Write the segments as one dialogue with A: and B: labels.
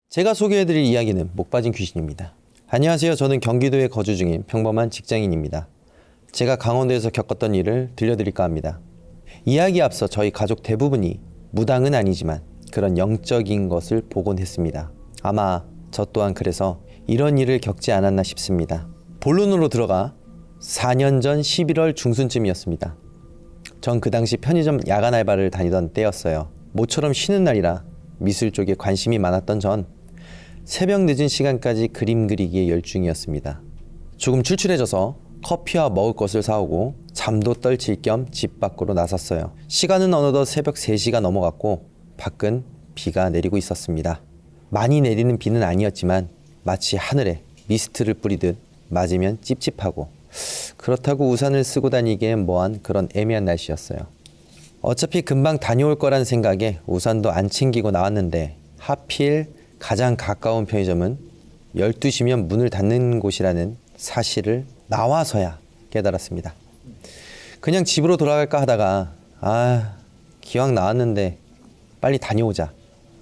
A: 제가 소개해드릴 이야기는 목 빠진 귀신입니다. 안녕하세요. 저는 경기도에 거주 중인 평범한 직장인입니다. 제가 강원도에서 겪었던 일을 들려드릴까 합니다. 이야기에 앞서 저희 가족 대부분이 무당은 아니지만 그런 영적인 것을 보곤 했습니다. 아마 저 또한 그래서 이런 일을 겪지 않았나 싶습니다. 본론으로 들어가 4년 전 11월 중순쯤이었습니다. 전 그 당시 편의점 야간 알바를 다니던 때였어요. 모처럼 쉬는 날이라 미술 쪽에 관심이 많았던 전 새벽 늦은 시간까지 그림 그리기에 열중이었습니다. 조금 출출해져서 커피와 먹을 것을 사오고 잠도 떨칠 겸 집 밖으로 나섰어요. 시간은 어느덧 새벽 3시가 넘어갔고 밖은 비가 내리고 있었습니다. 많이 내리는 비는 아니었지만 마치 하늘에 미스트를 뿌리듯 맞으면 찝찝하고 그렇다고 우산을 쓰고 다니기엔 뭐한 그런 애매한 날씨였어요. 어차피 금방 다녀올 거란 생각에 우산도 안 챙기고 나왔는데 하필 가장 가까운 편의점은 12시면 문을 닫는 곳이라는 사실을 나와서야 깨달았습니다. 그냥 집으로 돌아갈까 하다가 기왕 나왔는데 빨리 다녀오자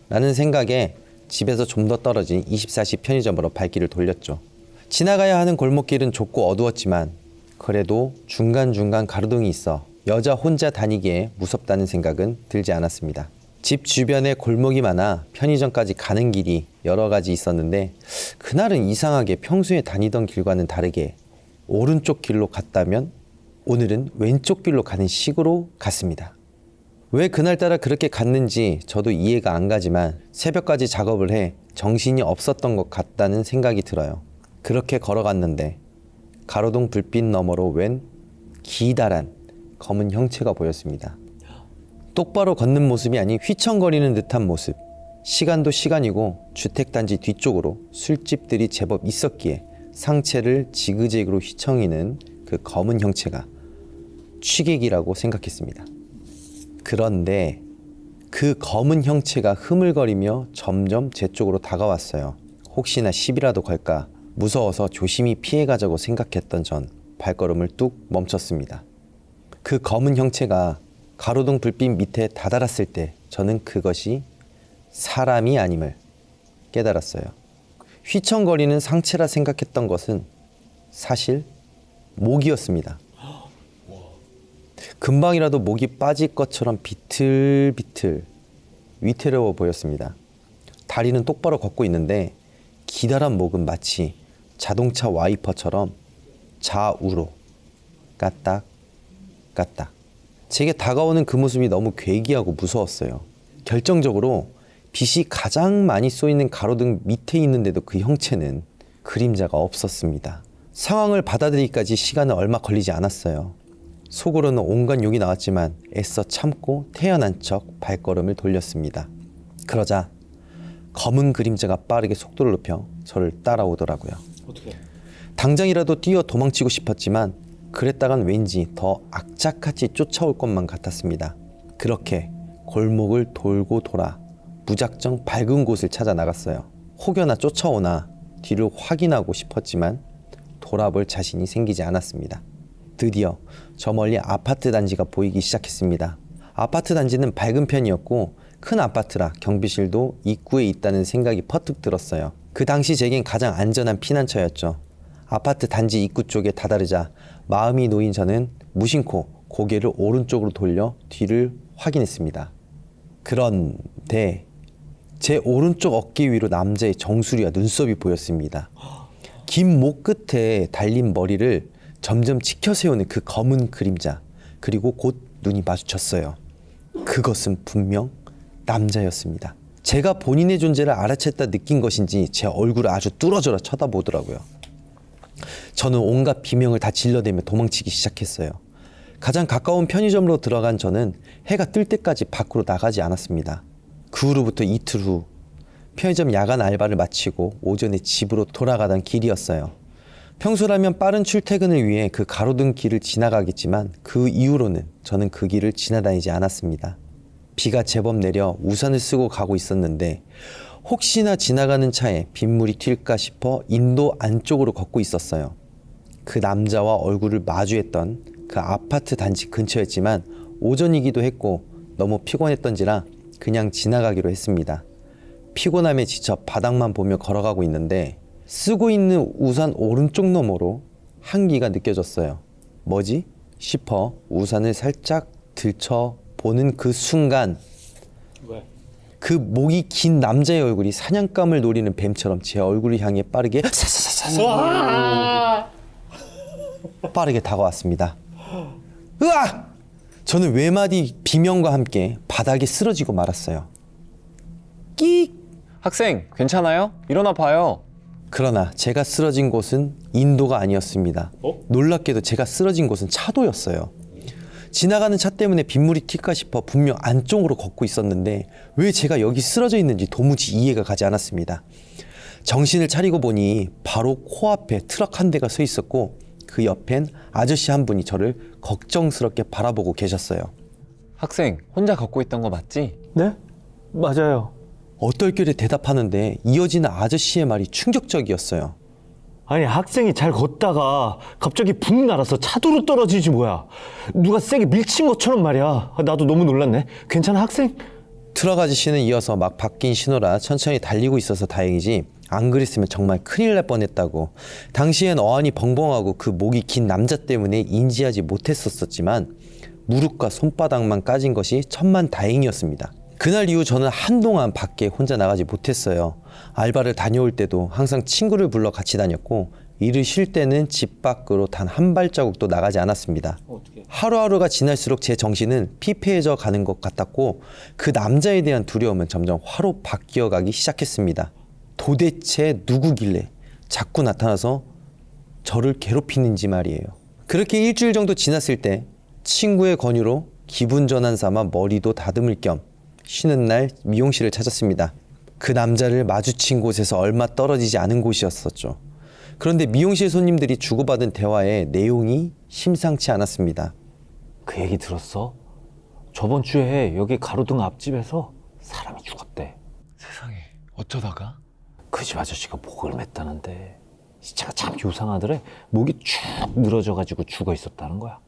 A: 라는 생각에 집에서 좀 더 떨어진 24시 편의점으로 발길을 돌렸죠. 지나가야 하는 골목길은 좁고 어두웠지만 그래도 중간중간 가로등이 있어 여자 혼자 다니기에 무섭다는 생각은 들지 않았습니다. 집 주변에 골목이 많아 편의점까지 가는 길이 여러 가지 있었는데 그날은 이상하게 평소에 다니던 길과는 다르게 오른쪽 길로 갔다면 오늘은 왼쪽 길로 가는 식으로 갔습니다. 왜 그날따라 그렇게 갔는지 저도 이해가 안 가지만 새벽까지 작업을 해 정신이 없었던 것 같다는 생각이 들어요. 그렇게 걸어갔는데 가로등 불빛 너머로 웬 기다란 검은 형체가 보였습니다. 똑바로 걷는 모습이 아닌 휘청거리는 듯한 모습. 시간도 시간이고 주택단지 뒤쪽으로 술집들이 제법 있었기에 상체를 지그재그로 휘청이는 그 검은 형체가 취객이라고 생각했습니다. 그런데 그 검은 형체가 흐물거리며 점점 제 쪽으로 다가왔어요. 혹시나 시비라도 걸까 무서워서 조심히 피해가자고 생각했던 전 발걸음을 뚝 멈췄습니다. 그 검은 형체가 가로등 불빛 밑에 다다랐을 때 저는 그것이 사람이 아님을 깨달았어요. 휘청거리는 상체라 생각했던 것은 사실 목이었습니다. 금방이라도 목이 빠질 것처럼 비틀비틀 위태로워 보였습니다. 다리는 똑바로 걷고 있는데 기다란 목은 마치 자동차 와이퍼처럼 좌우로 까딱 까딱. 제게 다가오는 그 모습이 너무 괴기하고 무서웠어요. 결정적으로 빛이 가장 많이 쏘이는 가로등 밑에 있는데도 그 형체는 그림자가 없었습니다. 상황을 받아들이기까지 시간은 얼마 걸리지 않았어요. 속으로는 온갖 욕이 나왔지만 애써 참고 태연한 척 발걸음을 돌렸습니다. 그러자 검은 그림자가 빠르게 속도를 높여 저를 따라오더라고요.
B: 어떻게?
A: 당장이라도 뛰어 도망치고 싶었지만 그랬다간 왠지 더 악착같이 쫓아올 것만 같았습니다. 그렇게 골목을 돌고 돌아 무작정 밝은 곳을 찾아 나갔어요. 혹여나 쫓아오나 뒤를 확인하고 싶었지만 돌아볼 자신이 생기지 않았습니다. 드디어 저 멀리 아파트 단지가 보이기 시작했습니다. 아파트 단지는 밝은 편이었고 큰 아파트라 경비실도 입구에 있다는 생각이 퍼뜩 들었어요. 그 당시 제겐 가장 안전한 피난처였죠. 아파트 단지 입구 쪽에 다다르자 마음이 놓인 저는 무심코 고개를 오른쪽으로 돌려 뒤를 확인했습니다. 그런데 제 오른쪽 어깨 위로 남자의 정수리와 눈썹이 보였습니다. 긴 목 끝에 달린 머리를 점점 치켜세우는 그 검은 그림자, 그리고 곧 눈이 마주쳤어요. 그것은 분명 남자였습니다. 제가 본인의 존재를 알아챘다 느낀 것인지 제 얼굴을 아주 뚫어져라 쳐다보더라고요. 저는 온갖 비명을 다 질러대며 도망치기 시작했어요. 가장 가까운 편의점으로 들어간 저는 해가 뜰 때까지 밖으로 나가지 않았습니다. 그 후로부터 이틀 후 편의점 야간 알바를 마치고 오전에 집으로 돌아가던 길이었어요. 평소라면 빠른 출퇴근을 위해 그 가로등 길을 지나가겠지만 그 이후로는 저는 그 길을 지나다니지 않았습니다. 비가 제법 내려 우산을 쓰고 가고 있었는데 혹시나 지나가는 차에 빗물이 튈까 싶어 인도 안쪽으로 걷고 있었어요. 그 남자와 얼굴을 마주했던 그 아파트 단지 근처였지만 오전이기도 했고 너무 피곤했던지라 그냥 지나가기로 했습니다. 피곤함에 지쳐 바닥만 보며 걸어가고 있는데 쓰고 있는 우산 오른쪽 너머로 한기가 느껴졌어요. 뭐지? 싶어 우산을 살짝 들쳐 보는 그 순간
B: 왜?
A: 그 목이 긴 남자의 얼굴이 사냥감을 노리는 뱀처럼 제 얼굴을 향해 빠르게 다가왔습니다. 으악! 저는 외마디 비명과 함께 바닥에 쓰러지고 말았어요. 끼익!
C: 학생, 괜찮아요? 일어나 봐요.
A: 그러나 제가 쓰러진 곳은 인도가 아니었습니다. 놀랍게도 제가 쓰러진 곳은 차도였어요. 지나가는 차 때문에 빗물이 튈까 싶어 분명 안쪽으로 걷고 있었는데 왜 제가 여기 쓰러져 있는지 도무지 이해가 가지 않았습니다. 정신을 차리고 보니 바로 코앞에 트럭 한 대가 서 있었고 그 옆엔 아저씨 한 분이 저를 걱정스럽게 바라보고 계셨어요.
C: 학생, 혼자 걷고 있던 거 맞지?
B: 네? 맞아요.
A: 얼떨결에 대답하는데 이어지는 아저씨의 말이 충격적이었어요.
B: 아니 학생이 잘 걷다가 갑자기 붕 날아서 차도로 떨어지지 뭐야. 누가 세게 밀친 것처럼 말이야. 나도 너무 놀랐네. 괜찮아 학생?
A: 트럭 아저씨는 이어서 막 바뀐 신호라 천천히 달리고 있어서 다행이지 안 그랬으면 정말 큰일 날 뻔했다고. 당시엔 어안이 벙벙하고 그 목이 긴 남자 때문에 인지하지 못했었지만 무릎과 손바닥만 까진 것이 천만다행이었습니다. 그날 이후 저는 한동안 밖에 혼자 나가지 못했어요. 알바를 다녀올 때도 항상 친구를 불러 같이 다녔고 일을 쉴 때는 집 밖으로 단 한 발자국도 나가지 않았습니다. 하루하루가 지날수록 제 정신은 피폐해져 가는 것 같았고 그 남자에 대한 두려움은 점점 화로 바뀌어가기 시작했습니다. 도대체 누구길래 자꾸 나타나서 저를 괴롭히는지 말이에요. 그렇게 일주일 정도 지났을 때 친구의 권유로 기분 전환 삼아 머리도 다듬을 겸 쉬는 날 미용실을 찾았습니다. 그 남자를 마주친 곳에서 얼마 떨어지지 않은 곳이었었죠. 그런데 미용실 손님들이 주고받은 대화의 내용이 심상치 않았습니다.
B: 그 얘기 들었어? 저번 주에 여기 가로등 앞집에서 사람이 죽었대.
C: 세상에, 어쩌다가?
B: 그 집 아저씨가 목을 맸다는데 시체가 참 요상하더래. 목이 쭉 늘어져가지고 죽어 있었다는 거야.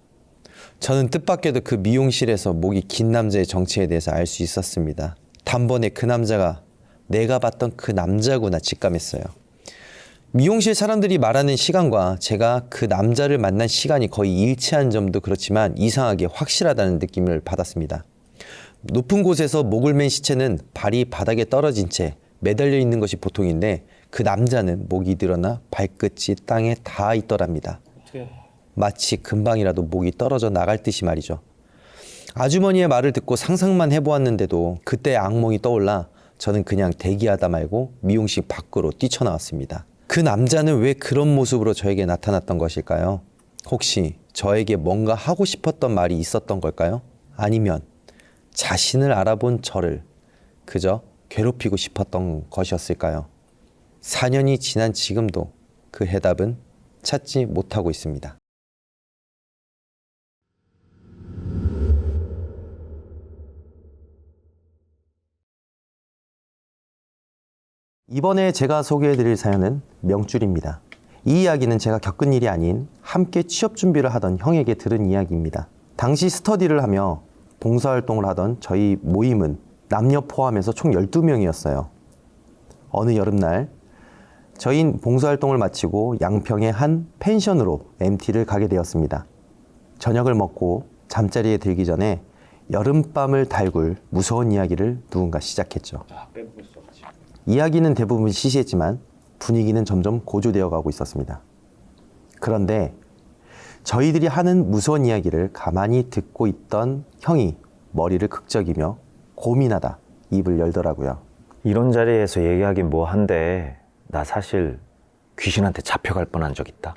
A: 저는 뜻밖에도 그 미용실에서 목이 긴 남자의 정체에 대해서 알 수 있었습니다. 단번에 그 남자가 내가 봤던 그 남자구나 직감했어요. 미용실 사람들이 말하는 시간과 제가 그 남자를 만난 시간이 거의 일치한 점도 그렇지만 이상하게 확실하다는 느낌을 받았습니다. 높은 곳에서 목을 맨 시체는 발이 바닥에 떨어진 채 매달려 있는 것이 보통인데 그 남자는 목이 늘어나 발끝이 땅에 닿아 있더랍니다. 마치 금방이라도 목이 떨어져 나갈 듯이 말이죠. 아주머니의 말을 듣고 상상만 해보았는데도 그때 악몽이 떠올라 저는 그냥 대기하다 말고 미용실 밖으로 뛰쳐나왔습니다. 그 남자는 왜 그런 모습으로 저에게 나타났던 것일까요? 혹시 저에게 뭔가 하고 싶었던 말이 있었던 걸까요? 아니면 자신을 알아본 저를 그저 괴롭히고 싶었던 것이었을까요? 4년이 지난 지금도 그 해답은 찾지 못하고 있습니다. 이번에 제가 소개해드릴 사연은 명줄입니다. 이 이야기는 제가 겪은 일이 아닌 함께 취업 준비를 하던 형에게 들은 이야기입니다. 당시 스터디를 하며 봉사활동을 하던 저희 모임은 남녀 포함해서 총 12명이었어요. 어느 여름날 저희는 봉사활동을 마치고 양평의 한 펜션으로 MT를 가게 되었습니다. 저녁을 먹고 잠자리에 들기 전에 여름밤을 달굴 무서운 이야기를 누군가 시작했죠. 이야기는 대부분 시시했지만 분위기는 점점 고조되어 가고 있었습니다. 그런데 저희들이 하는 무서운 이야기를 가만히 듣고 있던 형이 머리를 극적이며 고민하다 입을 열더라고요.
B: 이런 자리에서 얘기하긴 뭐 한데 나 사실 귀신한테 잡혀갈 뻔한 적 있다.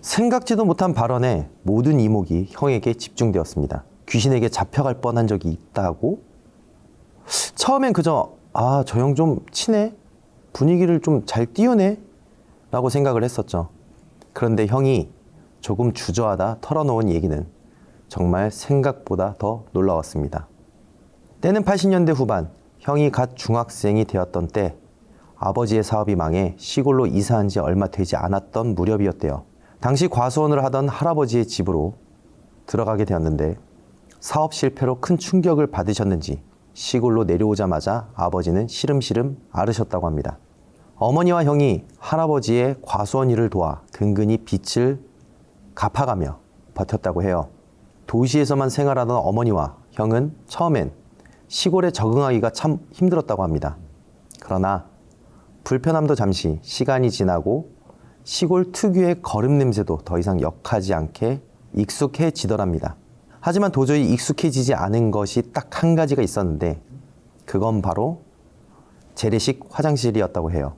A: 생각지도 못한 발언에 모든 이목이 형에게 집중되었습니다. 귀신에게 잡혀갈 뻔한 적이 있다고? 처음엔 그저 저 형 좀 치네? 분위기를 좀 잘 띄우네? 라고 생각을 했었죠. 그런데 형이 조금 주저하다 털어놓은 얘기는 정말 생각보다 더 놀라웠습니다. 때는 80년대 후반, 형이 갓 중학생이 되었던 때 아버지의 사업이 망해 시골로 이사한 지 얼마 되지 않았던 무렵이었대요. 당시 과수원을 하던 할아버지의 집으로 들어가게 되었는데 사업 실패로 큰 충격을 받으셨는지 시골로 내려오자마자 아버지는 시름시름 앓으셨다고 합니다. 어머니와 형이 할아버지의 과수원 일을 도와 근근히 빚을 갚아가며 버텼다고 해요. 도시에서만 생활하던 어머니와 형은 처음엔 시골에 적응하기가 참 힘들었다고 합니다. 그러나 불편함도 잠시 시간이 지나고 시골 특유의 거름 냄새도 더 이상 역하지 않게 익숙해지더랍니다. 하지만 도저히 익숙해지지 않은 것이 딱 한 가지가 있었는데 그건 바로 재래식 화장실이었다고 해요.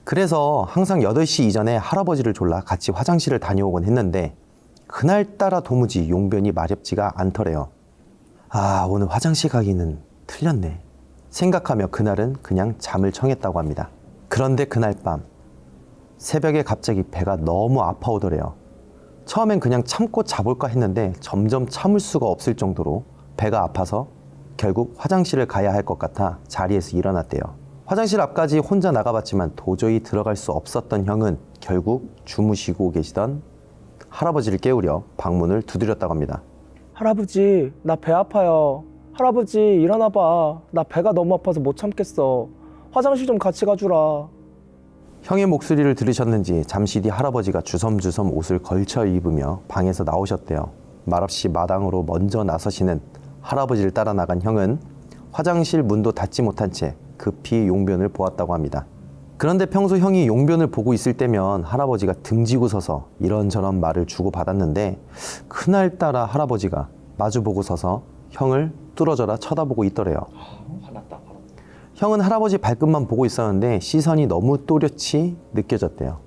A: 그래서 항상 8시 이전에 할아버지를 졸라 같이 화장실을 다녀오곤 했는데 그날따라 도무지 용변이 마렵지가 않더래요. 아, 오늘 화장실 가기는 틀렸네 생각하며 그날은 그냥 잠을 청했다고 합니다. 그런데 그날 밤 새벽에 갑자기 배가 너무 아파오더래요. 처음엔 그냥 참고 자볼까 했는데 점점 참을 수가 없을 정도로 배가 아파서 결국 화장실을 가야 할 것 같아 자리에서 일어났대요. 화장실 앞까지 혼자 나가봤지만 도저히 들어갈 수 없었던 형은 결국 주무시고 계시던 할아버지를 깨우려 방문을 두드렸다고 합니다.
D: 할아버지, 나 배 아파요. 할아버지, 일어나봐. 나 배가 너무 아파서 못 참겠어. 화장실 좀 같이 가주라.
A: 형의 목소리를 들으셨는지 잠시 뒤 할아버지가 주섬주섬 옷을 걸쳐 입으며 방에서 나오셨대요. 말없이 마당으로 먼저 나서시는 할아버지를 따라 나간 형은 화장실 문도 닫지 못한 채 급히 용변을 보았다고 합니다. 그런데 평소 형이 용변을 보고 있을 때면 할아버지가 등지고 서서 이런저런 말을 주고받았는데 그날따라 할아버지가 마주보고 서서 형을 뚫어져라 쳐다보고 있더래요. 형은 할아버지 발끝만 보고 있었는데 시선이 너무 또렷이 느껴졌대요.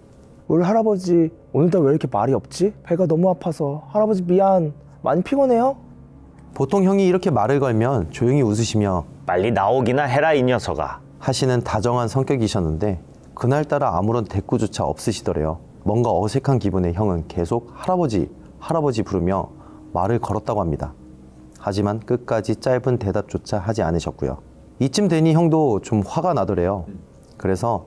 D: 우리 할아버지, 오늘따라 왜 이렇게 말이 없지? 배가 너무 아파서. 할아버지 미안. 많이 피곤해요?
A: 보통 형이 이렇게 말을 걸면 조용히 웃으시며
B: 빨리 나오기나 해라 이 녀석아.
A: 하시는 다정한 성격이셨는데 그날따라 아무런 대꾸조차 없으시더래요. 뭔가 어색한 기분에 형은 계속 할아버지, 할아버지 부르며 말을 걸었다고 합니다. 하지만 끝까지 짧은 대답조차 하지 않으셨고요. 이쯤 되니 형도 좀 화가 나더래요. 그래서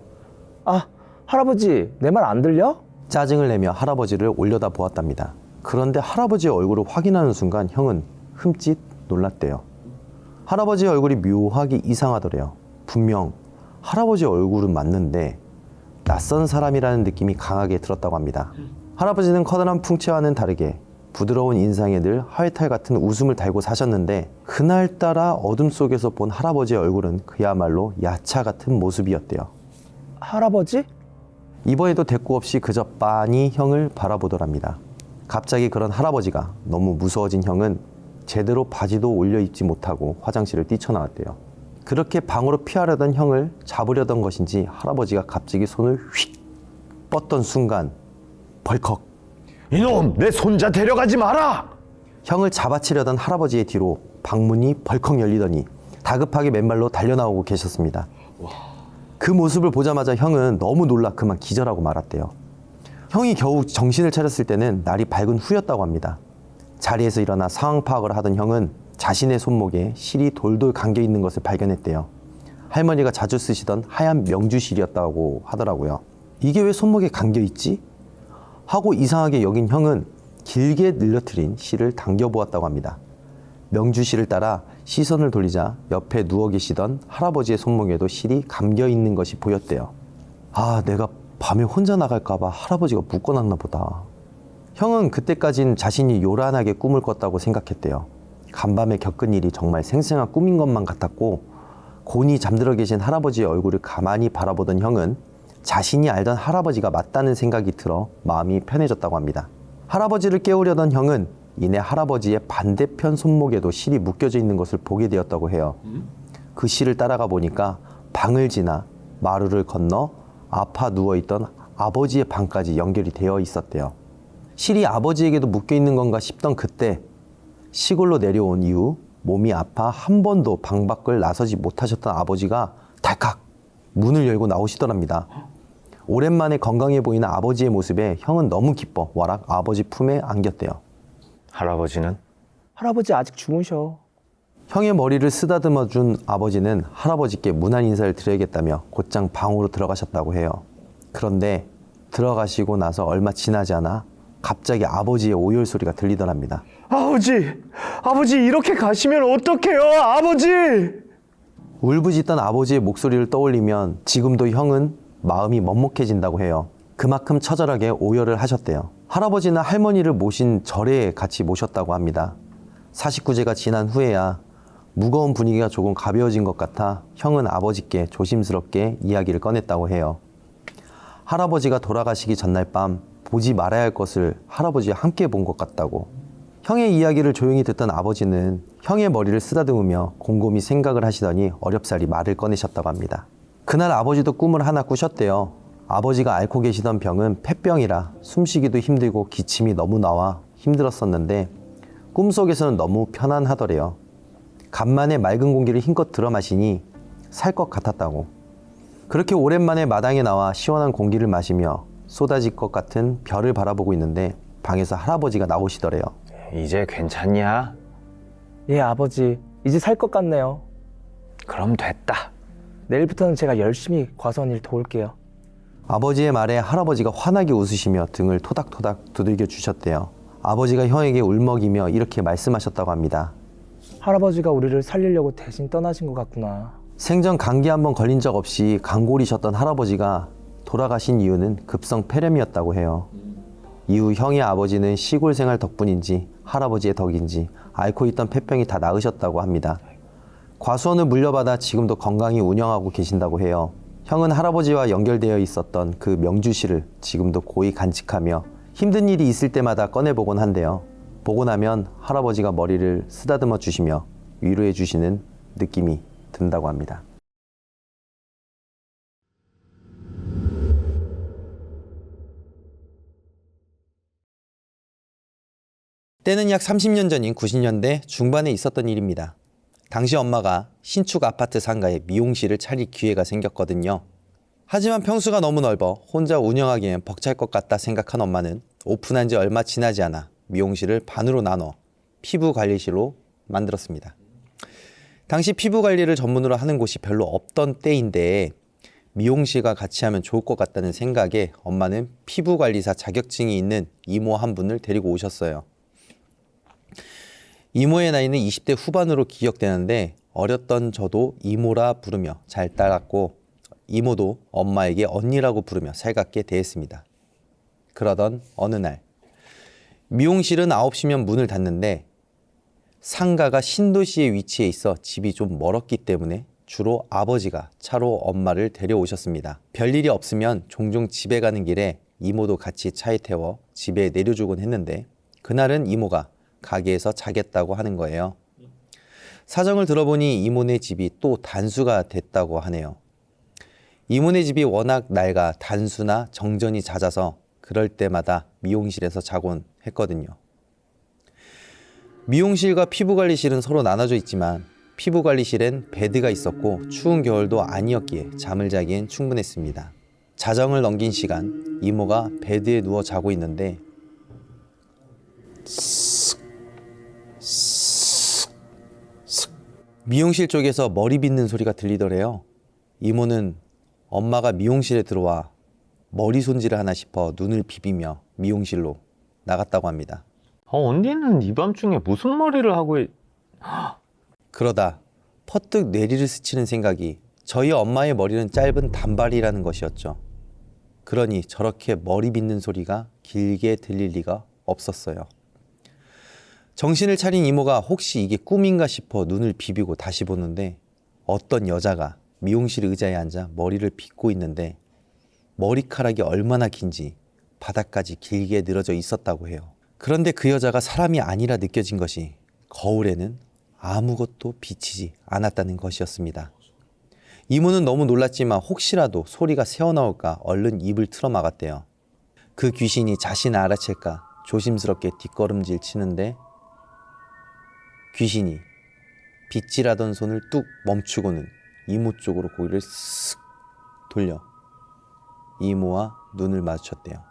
D: 아, 할아버지, 내 말 안 들려?
A: 짜증을 내며 할아버지를 올려다 보았답니다. 그런데 할아버지의 얼굴을 확인하는 순간 형은 흠칫 놀랐대요. 할아버지의 얼굴이 묘하게 이상하더래요. 분명 할아버지의 얼굴은 맞는데 낯선 사람이라는 느낌이 강하게 들었다고 합니다. 할아버지는 커다란 풍채와는 다르게 부드러운 인상에 늘 하회탈 같은 웃음을 달고 사셨는데 그날따라 어둠 속에서 본 할아버지의 얼굴은 그야말로 야차 같은 모습이었대요.
D: 할아버지?
A: 이번에도 대꾸 없이 그저 빤히 형을 바라보더랍니다. 갑자기 그런 할아버지가 너무 무서워진 형은 제대로 바지도 올려 입지 못하고 화장실을 뛰쳐나왔대요. 그렇게 방으로 피하려던 형을 잡으려던 것인지 할아버지가 갑자기 손을 휙 뻗던 순간 벌컥
B: 이놈, 내 손자 데려가지 마라.
A: 형을 잡아치려던 할아버지의 뒤로 방문이 벌컥 열리더니 다급하게 맨발로 달려나오고 계셨습니다. 그 모습을 보자마자 형은 너무 놀라 그만 기절하고 말았대요. 형이 겨우 정신을 차렸을 때는 날이 밝은 후였다고 합니다. 자리에서 일어나 상황 파악을 하던 형은 자신의 손목에 실이 돌돌 감겨 있는 것을 발견했대요. 할머니가 자주 쓰시던 하얀 명주실이었다고 하더라고요. 이게 왜 손목에 감겨 있지? 하고 이상하게 여긴 형은 길게 늘려트린 실을 당겨보았다고 합니다. 명주실을 따라 시선을 돌리자 옆에 누워 계시던 할아버지의 손목에도 실이 감겨 있는 것이 보였대요. 아, 내가 밤에 혼자 나갈까봐 할아버지가 묶어놨나 보다. 형은 그때까진 자신이 요란하게 꿈을 꿨다고 생각했대요. 간밤에 겪은 일이 정말 생생한 꿈인 것만 같았고 곤히 잠들어 계신 할아버지의 얼굴을 가만히 바라보던 형은 자신이 알던 할아버지가 맞다는 생각이 들어 마음이 편해졌다고 합니다. 할아버지를 깨우려던 형은 이내 할아버지의 반대편 손목에도 실이 묶여져 있는 것을 보게 되었다고 해요. 그 실을 따라가 보니까 방을 지나 마루를 건너 아파 누워있던 아버지의 방까지 연결이 되어 있었대요. 실이 아버지에게도 묶여 있는 건가 싶던 그때 시골로 내려온 이후 몸이 아파 한 번도 방 밖을 나서지 못하셨던 아버지가 달칵 문을 열고 나오시더랍니다. 오랜만에 건강해 보이는 아버지의 모습에 형은 너무 기뻐 와락 아버지 품에 안겼대요.
B: 할아버지는?
D: 할아버지 아직 주무셔.
A: 형의 머리를 쓰다듬어 준 아버지는 할아버지께 문안 인사를 드려야겠다며 곧장 방으로 들어가셨다고 해요. 그런데 들어가시고 나서 얼마 지나지 않아 갑자기 아버지의 오열 소리가 들리더랍니다.
B: 아버지 이렇게 가시면 어떡해요, 아버지!
A: 울부짖던 아버지의 목소리를 떠올리면 지금도 형은 마음이 먹먹해진다고 해요. 그만큼 처절하게 오열을 하셨대요. 할아버지는 할머니를 모신 절에 같이 모셨다고 합니다. 49제가 지난 후에야 무거운 분위기가 조금 가벼워진 것 같아 형은 아버지께 조심스럽게 이야기를 꺼냈다고 해요. 할아버지가 돌아가시기 전날 밤 보지 말아야 할 것을 할아버지와 함께 본 것 같다고. 형의 이야기를 조용히 듣던 아버지는 형의 머리를 쓰다듬으며 곰곰이 생각을 하시더니 어렵사리 말을 꺼내셨다고 합니다. 그날 아버지도 꿈을 하나 꾸셨대요. 아버지가 앓고 계시던 병은 폐병이라 숨쉬기도 힘들고 기침이 너무 나와 힘들었었는데 꿈속에서는 너무 편안하더래요. 간만에 맑은 공기를 힘껏 들어 마시니 살 것 같았다고. 그렇게 오랜만에 마당에 나와 시원한 공기를 마시며 쏟아질 것 같은 별을 바라보고 있는데 방에서 할아버지가 나오시더래요.
B: 이제 괜찮냐?
D: 예, 아버지. 이제 살 것 같네요.
B: 그럼 됐다.
D: 내일부터는 제가 열심히 과수원 일 도울게요.
A: 아버지의 말에 할아버지가 환하게 웃으시며 등을 토닥토닥 두들겨 주셨대요. 아버지가 형에게 울먹이며 이렇게 말씀하셨다고 합니다.
D: 할아버지가 우리를 살리려고 대신 떠나신 것 같구나.
A: 생전 감기 한 번 걸린 적 없이 강골이셨던 할아버지가 돌아가신 이유는 급성 폐렴이었다고 해요. 이후 형의 아버지는 시골 생활 덕분인지 할아버지의 덕인지 앓고 있던 폐병이 다 나으셨다고 합니다. 과수원을 물려받아 지금도 건강히 운영하고 계신다고 해요. 형은 할아버지와 연결되어 있었던 그 명주실을 지금도 고이 간직하며 힘든 일이 있을 때마다 꺼내보곤 한대요. 보고 나면 할아버지가 머리를 쓰다듬어 주시며 위로해 주시는 느낌이 든다고 합니다. 때는 약 30년 전인 90년대 중반에 있었던 일입니다. 당시 엄마가 신축 아파트 상가에 미용실을 차릴 기회가 생겼거든요. 하지만 평수가 너무 넓어 혼자 운영하기엔 벅찰 것 같다 생각한 엄마는 오픈한 지 얼마 지나지 않아 미용실을 반으로 나눠 피부관리실로 만들었습니다. 당시 피부관리를 전문으로 하는 곳이 별로 없던 때인데 미용실과 같이 하면 좋을 것 같다는 생각에 엄마는 피부관리사 자격증이 있는 이모 한 분을 데리고 오셨어요. 이모의 나이는 20대 후반으로 기억되는데 어렸던 저도 이모라 부르며 잘 따랐고 이모도 엄마에게 언니라고 부르며 살갑게 대했습니다. 그러던 어느 날 미용실은 9시면 문을 닫는데 상가가 신도시에 위치해 있어 집이 좀 멀었기 때문에 주로 아버지가 차로 엄마를 데려오셨습니다. 별일이 없으면 종종 집에 가는 길에 이모도 같이 차에 태워 집에 내려주곤 했는데 그날은 이모가 가게에서 자겠다고 하는 거예요. 사정을 들어보니 이모네 집이 또 단수가 됐다고 하네요. 이모네 집이 워낙 낡아 단수나 정전이 잦아서 그럴 때마다 미용실에서 자곤 했거든요. 미용실과 피부관리실은 서로 나눠져 있지만 피부관리실엔 베드가 있었고 추운 겨울도 아니었기에 잠을 자기엔 충분했습니다. 자정을 넘긴 시간 이모가 베드에 누워 자고 있는데 미용실 쪽에서 머리 빗는 소리가 들리더래요. 이모는 엄마가 미용실에 들어와 머리 손질을 하나 싶어 눈을 비비며 미용실로 나갔다고 합니다.
B: 언니는 이 밤중에 무슨 머리를 하고
A: 그러다 퍼뜩 뇌리를 스치는 생각이 저희 엄마의 머리는 짧은 단발이라는 것이었죠. 그러니 저렇게 머리 빗는 소리가 길게 들릴 리가 없었어요. 정신을 차린 이모가 혹시 이게 꿈인가 싶어 눈을 비비고 다시 보는데 어떤 여자가 미용실 의자에 앉아 머리를 빗고 있는데 머리카락이 얼마나 긴지 바닥까지 길게 늘어져 있었다고 해요. 그런데 그 여자가 사람이 아니라 느껴진 것이 거울에는 아무것도 비치지 않았다는 것이었습니다. 이모는 너무 놀랐지만 혹시라도 소리가 새어나올까 얼른 입을 틀어 막았대요. 그 귀신이 자신을 알아챌까 조심스럽게 뒷걸음질 치는데 귀신이 빗질하던 손을 뚝 멈추고는 이모 쪽으로 고개를 쓱 돌려 이모와 눈을 마주쳤대요.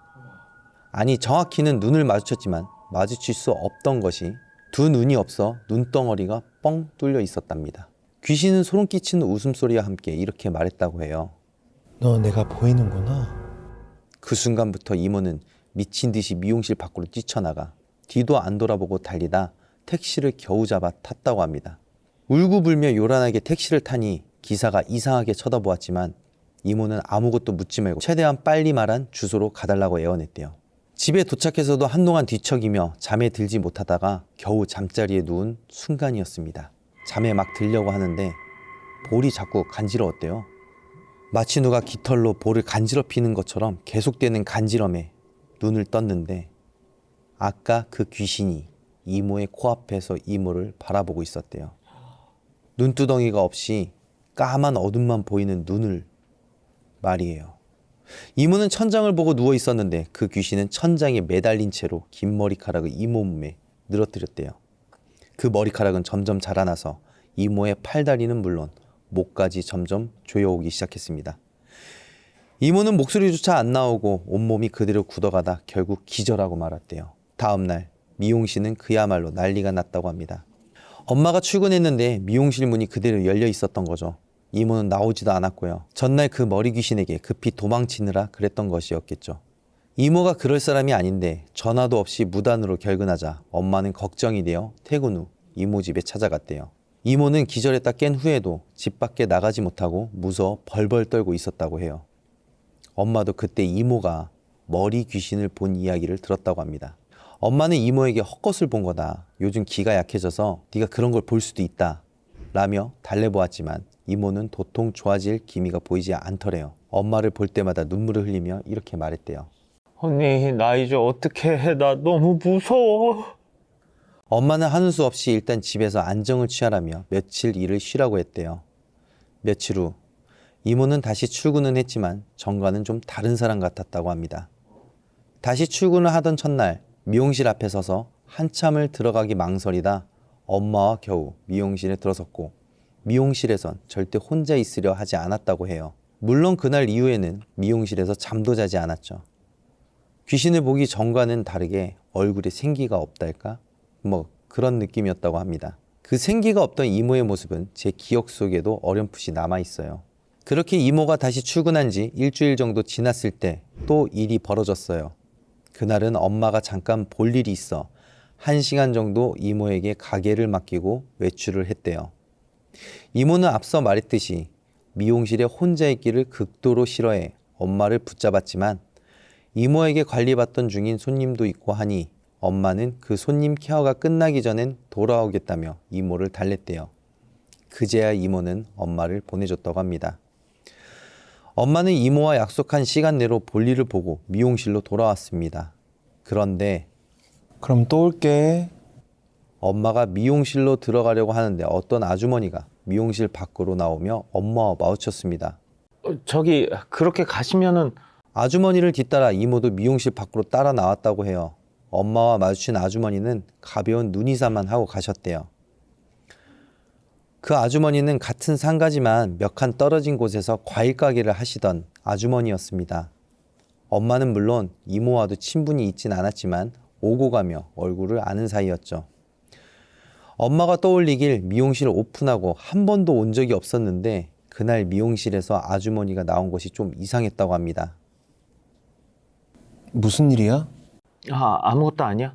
A: 아니 정확히는 눈을 마주쳤지만 마주칠 수 없던 것이 두 눈이 없어 눈덩어리가 뻥 뚫려 있었답니다. 귀신은 소름 끼치는 웃음소리와 함께 이렇게 말했다고 해요.
E: 너 내가 보이는구나.
A: 그 순간부터 이모는 미친 듯이 미용실 밖으로 뛰쳐나가 뒤도 안 돌아보고 달리다 택시를 겨우 잡아 탔다고 합니다. 울고불며 요란하게 택시를 타니 기사가 이상하게 쳐다보았지만 이모는 아무것도 묻지 말고 최대한 빨리 말한 주소로 가달라고 애원했대요. 집에 도착해서도 한동안 뒤척이며 잠에 들지 못하다가 겨우 잠자리에 누운 순간이었습니다. 잠에 막 들려고 하는데 볼이 자꾸 간지러웠대요. 마치 누가 깃털로 볼을 간지럽히는 것처럼 계속되는 간지럼에 눈을 떴는데 아까 그 귀신이 이모의 코앞에서 이모를 바라보고 있었대요. 눈두덩이가 없이 까만 어둠만 보이는 눈을 말이에요. 이모는 천장을 보고 누워 있었는데 그 귀신은 천장에 매달린 채로 긴 머리카락을 이모 몸에 늘어뜨렸대요. 그 머리카락은 점점 자라나서 이모의 팔다리는 물론 목까지 점점 조여오기 시작했습니다. 이모는 목소리조차 안 나오고 온몸이 그대로 굳어가다 결국 기절하고 말았대요. 다음날 미용실은 그야말로 난리가 났다고 합니다. 엄마가 출근했는데 미용실 문이 그대로 열려 있었던 거죠. 이모는 나오지도 않았고요. 전날 그 머리 귀신에게 급히 도망치느라 그랬던 것이었겠죠. 이모가 그럴 사람이 아닌데 전화도 없이 무단으로 결근하자 엄마는 걱정이 되어 퇴근 후 이모 집에 찾아갔대요. 이모는 기절했다 깬 후에도 집 밖에 나가지 못하고 무서워 벌벌 떨고 있었다고 해요. 엄마도 그때 이모가 머리 귀신을 본 이야기를 들었다고 합니다. 엄마는 이모에게 헛것을 본 거다. 요즘 기가 약해져서 네가 그런 걸 볼 수도 있다. 라며 달래보았지만 이모는 도통 좋아질 기미가 보이지 않더래요. 엄마를 볼 때마다 눈물을 흘리며 이렇게 말했대요.
B: 언니, 나 이제 어떻게 해? 나 너무 무서워.
A: 엄마는 하는 수 없이 일단 집에서 안정을 취하라며 며칠 일을 쉬라고 했대요. 며칠 후 이모는 다시 출근은 했지만 전과는 좀 다른 사람 같았다고 합니다. 다시 출근을 하던 첫날 미용실 앞에 서서 한참을 들어가기 망설이다 엄마와 겨우 미용실에 들어섰고 미용실에선 절대 혼자 있으려 하지 않았다고 해요. 물론 그날 이후에는 미용실에서 잠도 자지 않았죠. 귀신을 보기 전과는 다르게 얼굴에 생기가 없달까? 뭐 그런 느낌이었다고 합니다. 그 생기가 없던 이모의 모습은 제 기억 속에도 어렴풋이 남아있어요. 그렇게 이모가 다시 출근한 지 일주일 정도 지났을 때 또 일이 벌어졌어요. 그날은 엄마가 잠깐 볼 일이 있어 1시간 정도 이모에게 가게를 맡기고 외출을 했대요. 이모는 앞서 말했듯이 미용실에 혼자 있기를 극도로 싫어해 엄마를 붙잡았지만 이모에게 관리받던 중인 손님도 있고 하니 엄마는 그 손님 케어가 끝나기 전엔 돌아오겠다며 이모를 달랬대요. 그제야 이모는 엄마를 보내줬다고 합니다. 엄마는 이모와 약속한 시간 내로 볼일을 보고 미용실로 돌아왔습니다. 그런데
E: 그럼 또 올게.
A: 엄마가 미용실로 들어가려고 하는데 어떤 아주머니가 미용실 밖으로 나오며 엄마와 마주쳤습니다.
B: 저기 그렇게 가시면은
A: 아주머니를 뒤따라 이모도 미용실 밖으로 따라 나왔다고 해요. 엄마와 마주친 아주머니는 가벼운 눈인사만 하고 가셨대요. 그 아주머니는 같은 상가지만 몇 칸 떨어진 곳에서 과일 가게를 하시던 아주머니였습니다. 엄마는 물론 이모와도 친분이 있진 않았지만 오고 가며 얼굴을 아는 사이였죠. 엄마가 떠올리길 미용실을 오픈하고 한 번도 온 적이 없었는데 그날 미용실에서 아주머니가 나온 것이 좀 이상했다고 합니다.
E: 무슨 일이야?
B: 아무것도 아니야.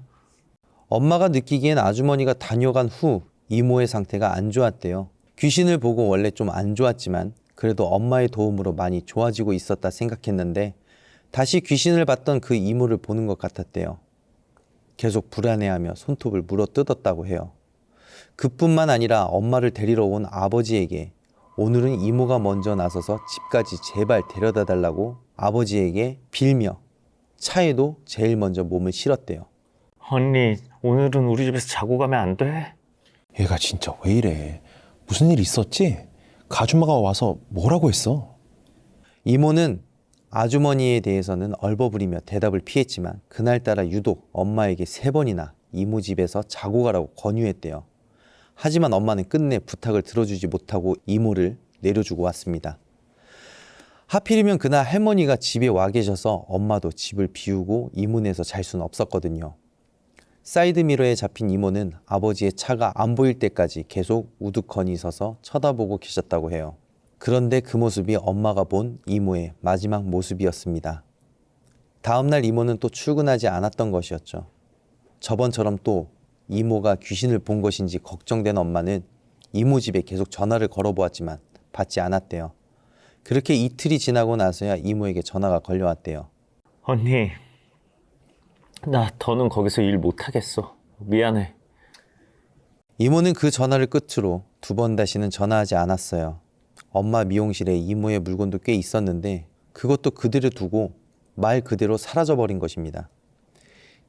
A: 엄마가 느끼기엔 아주머니가 다녀간 후 이모의 상태가 안 좋았대요. 귀신을 보고 원래 좀 안 좋았지만 그래도 엄마의 도움으로 많이 좋아지고 있었다 생각했는데 다시 귀신을 봤던 그 이모를 보는 것 같았대요. 계속 불안해하며 손톱을 물어 뜯었다고 해요. 그뿐만 아니라 엄마를 데리러 온 아버지에게 오늘은 이모가 먼저 나서서 집까지 제발 데려다 달라고 아버지에게 빌며 차에도 제일 먼저 몸을 실었대요.
B: 언니, 오늘은 우리 집에서 자고 가면 안 돼?
E: 얘가 진짜 왜 이래? 무슨 일 있었지? 그 아줌마가 와서 뭐라고 했어?
A: 이모는 아주머니에 대해서는 얼버무리며 대답을 피했지만 그날따라 유독 엄마에게 3번이나 이모 집에서 자고 가라고 권유했대요. 하지만 엄마는 끝내 부탁을 들어주지 못하고 이모를 내려주고 왔습니다. 하필이면 그날 할머니가 집에 와 계셔서 엄마도 집을 비우고 이문에서 잘 수는 없었거든요. 사이드미러에 잡힌 이모는 아버지의 차가 안 보일 때까지 계속 우두커니 서서 쳐다보고 계셨다고 해요. 그런데 그 모습이 엄마가 본 이모의 마지막 모습이었습니다. 다음날 이모는 또 출근하지 않았던 것이었죠. 저번처럼 또 이모가 귀신을 본 것인지 걱정된 엄마는 이모 집에 계속 전화를 걸어보았지만 받지 않았대요. 그렇게 이틀이 지나고 나서야 이모에게 전화가 걸려왔대요.
B: 언니, 나 더는 거기서 일 못하겠어. 미안해.
A: 이모는 그 전화를 끝으로 2번 다시는 전화하지 않았어요. 엄마 미용실에 이모의 물건도 꽤 있었는데 그것도 그대로 두고 말 그대로 사라져버린 것입니다.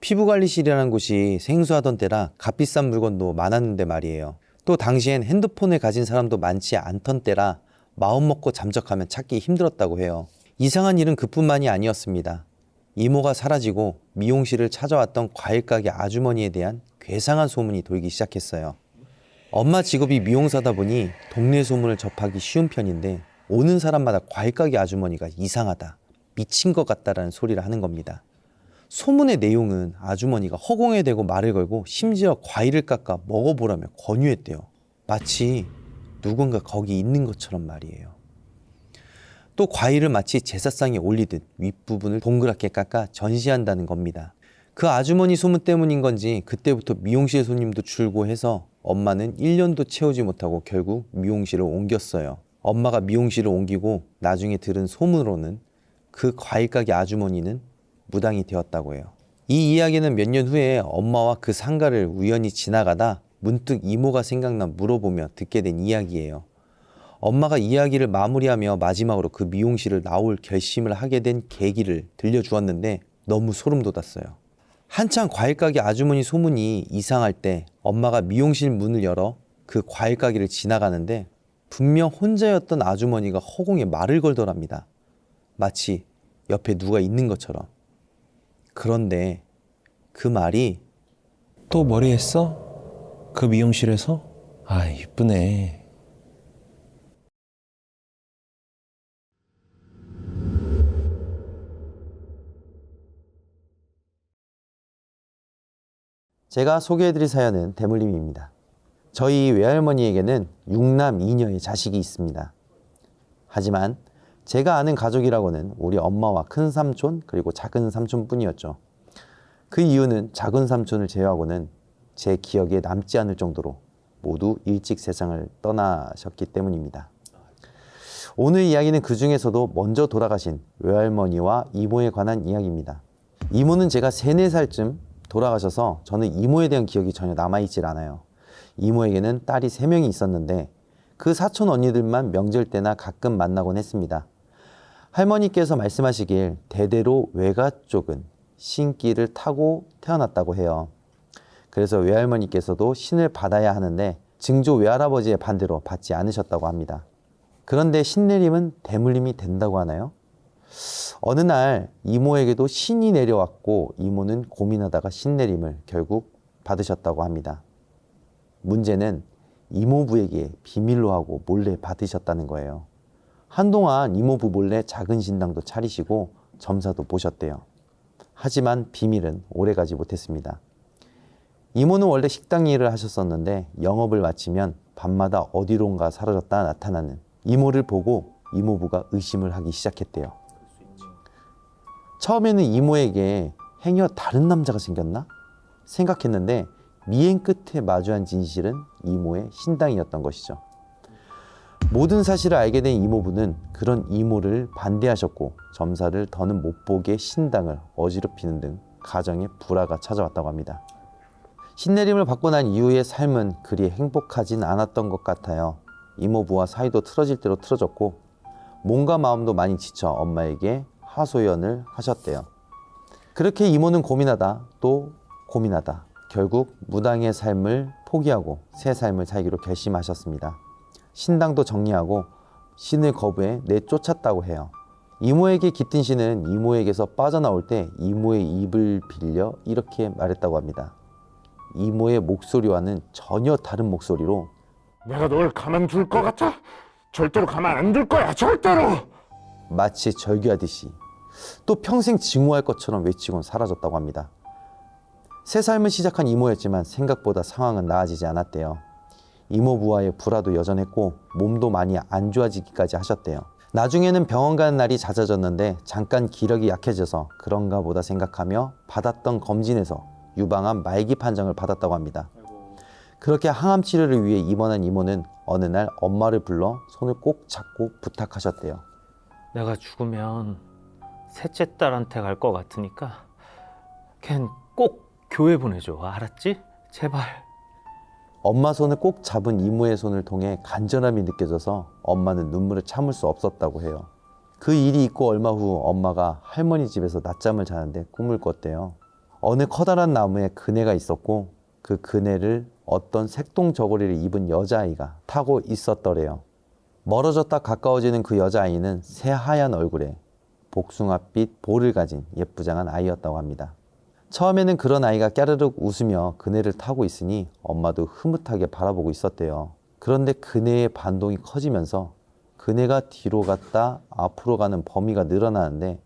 A: 피부관리실이라는 곳이 생소하던 때라 값비싼 물건도 많았는데 말이에요. 또 당시엔 핸드폰을 가진 사람도 많지 않던 때라 마음먹고 잠적하면 찾기 힘들었다고 해요. 이상한 일은 그뿐만이 아니었습니다. 이모가 사라지고 미용실을 찾아왔던 과일가게 아주머니에 대한 괴상한 소문이 돌기 시작했어요. 엄마 직업이 미용사다 보니 동네 소문을 접하기 쉬운 편인데 오는 사람마다 과일가게 아주머니가 이상하다, 미친 것 같다라는 소리를 하는 겁니다. 소문의 내용은 아주머니가 허공에 대고 말을 걸고 심지어 과일을 깎아 먹어보라며 권유했대요. 마치 누군가 거기 있는 것처럼 말이에요. 또 과일을 마치 제사상에 올리듯 윗부분을 동그랗게 깎아 전시한다는 겁니다. 그 아주머니 소문 때문인 건지 그때부터 미용실 손님도 줄고 해서 엄마는 1년도 채우지 못하고 결국 미용실을 옮겼어요. 엄마가 미용실을 옮기고 나중에 들은 소문으로는 그 과일가게 아주머니는 무당이 되었다고 해요. 이 이야기는 몇 년 후에 엄마와 그 상가를 우연히 지나가다 문득 이모가 생각나 물어보며 듣게 된 이야기예요. 엄마가 이야기를 마무리하며 마지막으로 그 미용실을 나올 결심을 하게 된 계기를 들려주었는데 너무 소름 돋았어요. 한창 과일가게 아주머니 소문이 이상할 때 엄마가 미용실 문을 열어 그 과일가게를 지나가는데 분명 혼자였던 아주머니가 허공에 말을 걸더랍니다. 마치 옆에 누가 있는 것처럼. 그런데 그 말이
E: 또 머리 했어? 그 미용실에서? 아, 이쁘네.
A: 제가 소개해드릴 사연은 대물림입니다. 저희 외할머니에게는 6남 2녀의 자식이 있습니다. 하지만 제가 아는 가족이라고는 우리 엄마와 큰 삼촌 그리고 작은 삼촌뿐이었죠. 그 이유는 작은 삼촌을 제외하고는 제 기억에 남지 않을 정도로 모두 일찍 세상을 떠나셨기 때문입니다. 오늘 이야기는 그 중에서도 먼저 돌아가신 외할머니와 이모에 관한 이야기입니다. 이모는 제가 3, 4살쯤 돌아가셔서 저는 이모에 대한 기억이 전혀 남아있질 않아요. 이모에게는 딸이 3명이 있었는데 그 사촌 언니들만 명절 때나 가끔 만나곤 했습니다. 할머니께서 말씀하시길 대대로 외가 쪽은 신기를 타고 태어났다고 해요. 그래서 외할머니께서도 신을 받아야 하는데 증조 외할아버지의 반대로 받지 않으셨다고 합니다. 그런데 신내림은 대물림이 된다고 하나요? 어느 날 이모에게도 신이 내려왔고 이모는 고민하다가 신내림을 결국 받으셨다고 합니다. 문제는 이모부에게 비밀로 하고 몰래 받으셨다는 거예요. 한동안 이모부 몰래 작은 신당도 차리시고 점사도 보셨대요. 하지만 비밀은 오래가지 못했습니다. 이모는 원래 식당 일을 하셨었는데 영업을 마치면 밤마다 어디론가 사라졌다 나타나는 이모를 보고 이모부가 의심을 하기 시작했대요. 처음에는 이모에게 행여 다른 남자가 생겼나 생각했는데 미행 끝에 마주한 진실은 이모의 신당이었던 것이죠. 모든 사실을 알게 된 이모부는 그런 이모를 반대하셨고 점사를 더는 못 보게 신당을 어지럽히는 등 가정에 불화가 찾아왔다고 합니다. 신내림을 받고 난 이후의 삶은 그리 행복하진 않았던 것 같아요. 이모부와 사이도 틀어질 대로 틀어졌고 몸과 마음도 많이 지쳐 엄마에게 하소연을 하셨대요. 그렇게 이모는 고민하다 또 고민하다 결국 무당의 삶을 포기하고 새 삶을 살기로 결심하셨습니다. 신당도 정리하고 신을 거부해 내쫓았다고 해요. 이모에게 깃든 신은 이모에게서 빠져나올 때 이모의 입을 빌려 이렇게 말했다고 합니다. 이모의 목소리와는 전혀 다른 목소리로
F: 내가 널 가만둘 것 같아? 절대로 가만 안 둘 거야, 절대로!
A: 마치 절규하듯이 또 평생 증오할 것처럼 외치곤 사라졌다고 합니다. 새 삶을 시작한 이모였지만 생각보다 상황은 나아지지 않았대요. 이모부와의 불화도 여전했고 몸도 많이 안 좋아지기까지 하셨대요. 나중에는 병원 가는 날이 잦아졌는데 잠깐 기력이 약해져서 그런가 보다 생각하며 받았던 검진에서 유방암 말기 판정을 받았다고 합니다. 그렇게 항암 치료를 위해 입원한 이모는 어느 날 엄마를 불러 손을 꼭 잡고 부탁하셨대요.
B: 내가 죽으면 셋째 딸한테 갈 것 같으니까 걘 꼭 교회 보내줘. 알았지? 제발.
A: 엄마 손을 꼭 잡은 이모의 손을 통해 간절함이 느껴져서 엄마는 눈물을 참을 수 없었다고 해요. 그 일이 있고 얼마 후 엄마가 할머니 집에서 낮잠을 자는데 꿈을 꿨대요. 어느 커다란 나무에 그네가 있었고 그 그네를 어떤 색동 저고리를 입은 여자아이가 타고 있었더래요. 멀어졌다 가까워지는 그 여자아이는 새하얀 얼굴에 복숭아빛 볼을 가진 예쁘장한 아이였다고 합니다. 처음에는 그런 아이가 까르륵 웃으며 그네를 타고 있으니 엄마도 흐뭇하게 바라보고 있었대요. 그런데 그네의 반동이 커지면서 그네가 뒤로 갔다 앞으로 가는 범위가 늘어나는데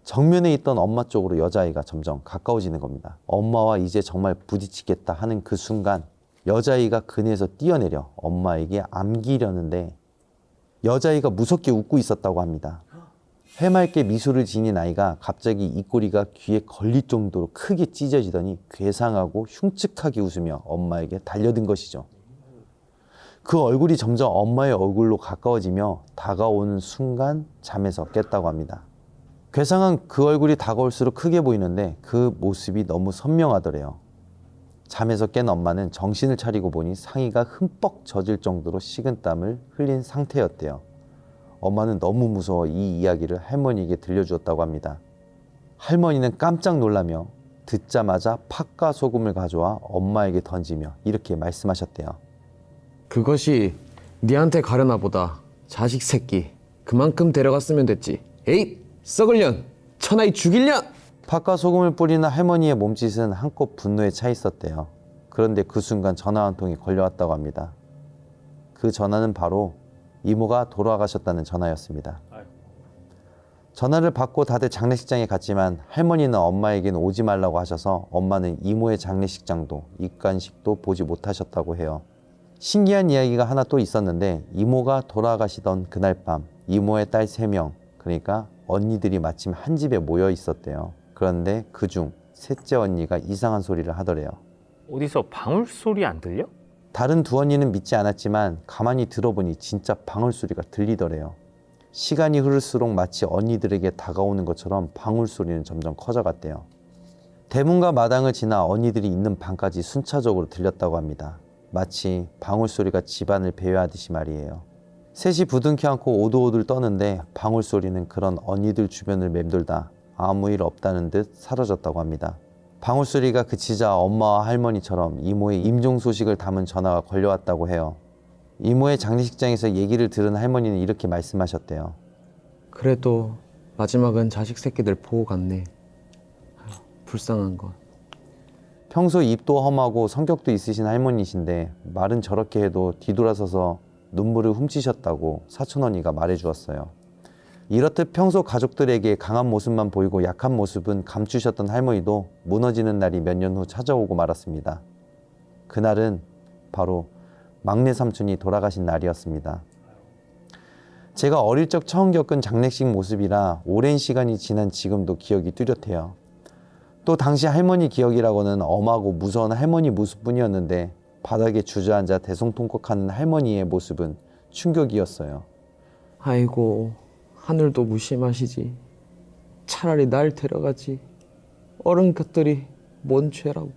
A: 정면에 있던 엄마 쪽으로 여자아이가 점점 가까워지는 겁니다. 엄마와 이제 정말 부딪히겠다 하는 그 순간 여자아이가 그네에서 뛰어내려 엄마에게 안기려는데 여자아이가 무섭게 웃고 있었다고 합니다. 해맑게 미소를 지닌 아이가 갑자기 입꼬리가 귀에 걸릴 정도로 크게 찢어지더니 괴상하고 흉측하게 웃으며 엄마에게 달려든 것이죠. 그 얼굴이 점점 엄마의 얼굴로 가까워지며 다가오는 순간 잠에서 깼다고 합니다. 괴상한 그 얼굴이 다가올수록 크게 보이는데 그 모습이 너무 선명하더래요. 잠에서 깬 엄마는 정신을 차리고 보니 상의가 흠뻑 젖을 정도로 식은땀을 흘린 상태였대요. 엄마는 너무 무서워 이 이야기를 할머니에게 들려주었다고 합니다. 할머니는 깜짝 놀라며 듣자마자 팥과 소금을 가져와 엄마에게 던지며 이렇게 말씀하셨대요.
G: 그것이 니한테 가려나 보다. 자식 새끼. 그만큼 데려갔으면 됐지. 에잇! 썩을 년! 천하이 죽일 년!
A: 팥과 소금을 뿌리는 할머니의 몸짓은 한껏 분노에 차 있었대요. 그런데 그 순간 전화 한 통이 걸려왔다고 합니다. 그 전화는 바로 이모가 돌아가셨다는 전화였습니다. 전화를 받고 다들 장례식장에 갔지만 할머니는 엄마에게는 오지 말라고 하셔서 엄마는 이모의 장례식장도 입관식도 보지 못하셨다고 해요. 신기한 이야기가 하나 또 있었는데 이모가 돌아가시던 그날 밤 이모의 딸 3명 그러니까 언니들이 마침 한 집에 모여 있었대요. 그런데 그중 셋째 언니가 이상한 소리를 하더래요.
B: 어디서 방울 소리 안 들려?
A: 다른 두 언니는 믿지 않았지만 가만히 들어보니 진짜 방울 소리가 들리더래요. 시간이 흐를수록 마치 언니들에게 다가오는 것처럼 방울 소리는 점점 커져갔대요. 대문과 마당을 지나 언니들이 있는 방까지 순차적으로 들렸다고 합니다. 마치 방울 소리가 집안을 배회하듯이 말이에요. 셋이 부둥켜 안고 오도오들 떠는데 방울 소리는 그런 언니들 주변을 맴돌다 아무 일 없다는 듯 사라졌다고 합니다. 방울 소리가 그치자 엄마와 할머니처럼 이모의 임종 소식을 담은 전화가 걸려왔다고 해요. 이모의 장례식장에서 얘기를 들은 할머니는 이렇게 말씀하셨대요.
G: 그래도 마지막은 자식 새끼들 보고 갔네. 아휴, 불쌍한 건.
A: 평소 입도 험하고 성격도 있으신 할머니신데 말은 저렇게 해도 뒤돌아서서 눈물을 훔치셨다고 사촌 언니가 말해주었어요. 이렇듯 평소 가족들에게 강한 모습만 보이고 약한 모습은 감추셨던 할머니도 무너지는 날이 몇 년 후 찾아오고 말았습니다. 그날은 바로 막내 삼촌이 돌아가신 날이었습니다. 제가 어릴 적 처음 겪은 장례식 모습이라 오랜 시간이 지난 지금도 기억이 뚜렷해요. 또 당시 할머니 기억이라고는 엄하고 무서운 할머니 모습뿐이었는데 바닥에 주저앉아 대성통곡하는 할머니의 모습은 충격이었어요.
G: 아이고, 하늘도 무심하시지. 차라리 날 데려가지. 어른 것들이 뭔 죄라고.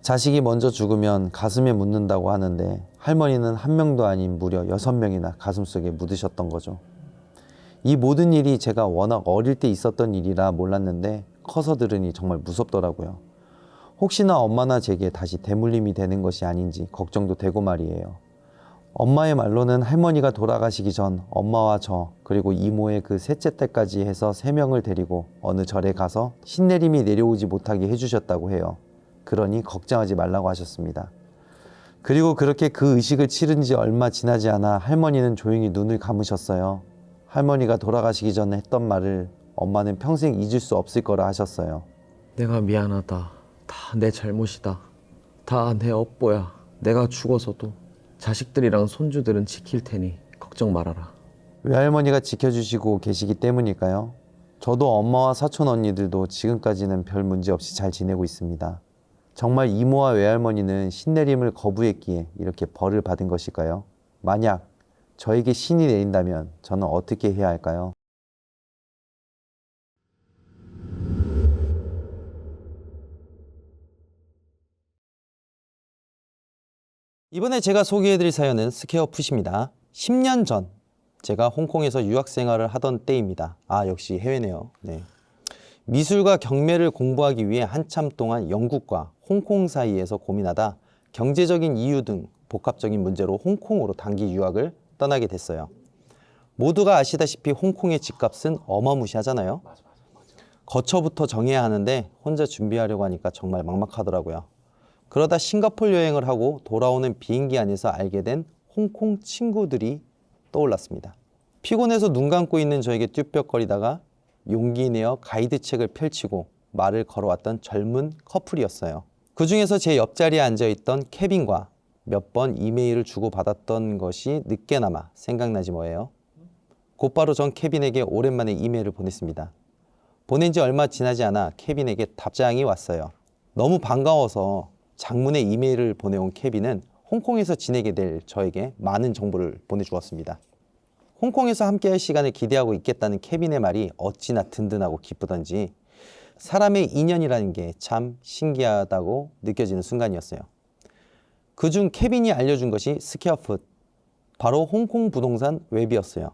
A: 자식이 먼저 죽으면 가슴에 묻는다고 하는데 할머니는 한 명도 아닌 무려 6명이나 가슴속에 묻으셨던 거죠. 이 모든 일이 제가 워낙 어릴 때 있었던 일이라 몰랐는데 커서 들으니 정말 무섭더라고요. 혹시나 엄마나 제게 다시 대물림이 되는 것이 아닌지 걱정도 되고 말이에요. 엄마의 말로는 할머니가 돌아가시기 전 엄마와 저 그리고 이모의 그 셋째 딸까지 해서 3명을 데리고 어느 절에 가서 신내림이 내려오지 못하게 해주셨다고 해요. 그러니 걱정하지 말라고 하셨습니다. 그리고 그렇게 그 의식을 치른 지 얼마 지나지 않아 할머니는 조용히 눈을 감으셨어요. 할머니가 돌아가시기 전에 했던 말을 엄마는 평생 잊을 수 없을 거라 하셨어요.
G: 내가 미안하다. 다 내 잘못이다. 다 내 업보야. 내가 죽어서도 자식들이랑 손주들은 지킬 테니 걱정 말아라.
A: 외할머니가 지켜주시고 계시기 때문일까요? 저도 엄마와 사촌 언니들도 지금까지는 별 문제 없이 잘 지내고 있습니다. 정말 이모와 외할머니는 신내림을 거부했기에 이렇게 벌을 받은 것일까요? 만약 저에게 신이 내린다면 저는 어떻게 해야 할까요? 이번에 제가 소개해드릴 사연은 스퀘어풋입니다. 10년 전 제가 홍콩에서 유학 생활을 하던 때입니다. 아, 역시 해외네요. 네. 미술과 경매를 공부하기 위해 한참 동안 영국과 홍콩 사이에서 고민하다 경제적인 이유 등 복합적인 문제로 홍콩으로 단기 유학을 떠나게 됐어요. 모두가 아시다시피 홍콩의 집값은 어마무시하잖아요. 거처부터 정해야 하는데 혼자 준비하려고 하니까 정말 막막하더라고요. 그러다 싱가포르 여행을 하고 돌아오는 비행기 안에서 알게 된 홍콩 친구들이 떠올랐습니다. 피곤해서 눈 감고 있는 저에게 띨띨거리다가 용기 내어 가이드 책을 펼치고 말을 걸어왔던 젊은 커플이었어요. 그 중에서 제 옆자리에 앉아있던 케빈과 몇 번 이메일을 주고받았던 것이 늦게나마 생각나지 뭐예요. 곧바로 전 케빈에게 오랜만에 이메일을 보냈습니다. 보낸 지 얼마 지나지 않아 케빈에게 답장이 왔어요. 너무 반가워서 장문의 이메일을 보내온 케빈은 홍콩에서 지내게 될 저에게 많은 정보를 보내주었습니다. 홍콩에서 함께할 시간을 기대하고 있겠다는 케빈의 말이 어찌나 든든하고 기쁘던지 사람의 인연이라는 게 참 신기하다고 느껴지는 순간이었어요. 그중 케빈이 알려준 것이 스퀘어풋, 바로 홍콩 부동산 웹이었어요.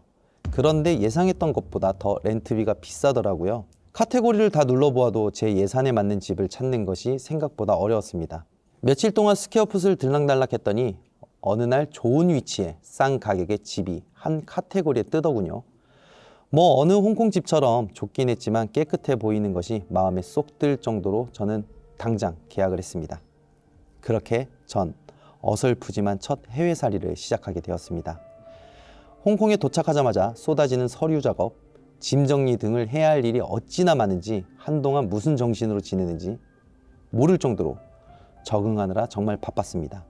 A: 그런데 예상했던 것보다 더 렌트비가 비싸더라고요. 카테고리를 다 눌러보아도 제 예산에 맞는 집을 찾는 것이 생각보다 어려웠습니다. 며칠 동안 스퀘어풋을 들락날락했더니 어느 날 좋은 위치에 싼 가격의 집이 한 카테고리에 뜨더군요. 뭐 어느 홍콩 집처럼 좋긴 했지만 깨끗해 보이는 것이 마음에 쏙 들 정도로 저는 당장 계약을 했습니다. 그렇게 전 어설프지만 첫 해외살이를 시작하게 되었습니다. 홍콩에 도착하자마자 쏟아지는 서류 작업, 짐 정리 등을 해야 할 일이 어찌나 많은지 한동안 무슨 정신으로 지내는지 모를 정도로 적응하느라 정말 바빴습니다.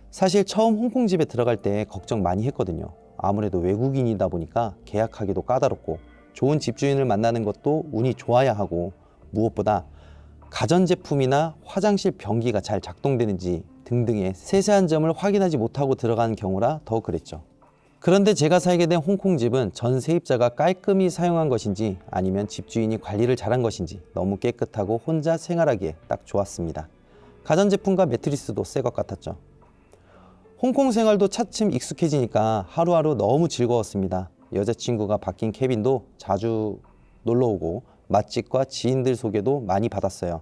A: 사실 처음 홍콩 집에 들어갈 때 걱정 많이 했거든요. 아무래도 외국인이다 보니까 계약하기도 까다롭고 좋은 집주인을 만나는 것도 운이 좋아야 하고 무엇보다 가전제품이나 화장실 변기가 잘 작동되는지 등등의 세세한 점을 확인하지 못하고 들어간 경우라 더 그랬죠. 그런데 제가 살게 된 홍콩 집은 전 세입자가 깔끔히 사용한 것인지 아니면 집주인이 관리를 잘한 것인지 너무 깨끗하고 혼자 생활하기에 딱 좋았습니다. 가전제품과 매트리스도 새 것 같았죠. 홍콩 생활도 차츰 익숙해지니까 하루하루 너무 즐거웠습니다. 여자친구가 바뀐 케빈도 자주 놀러오고 맛집과 지인들 소개도 많이 받았어요.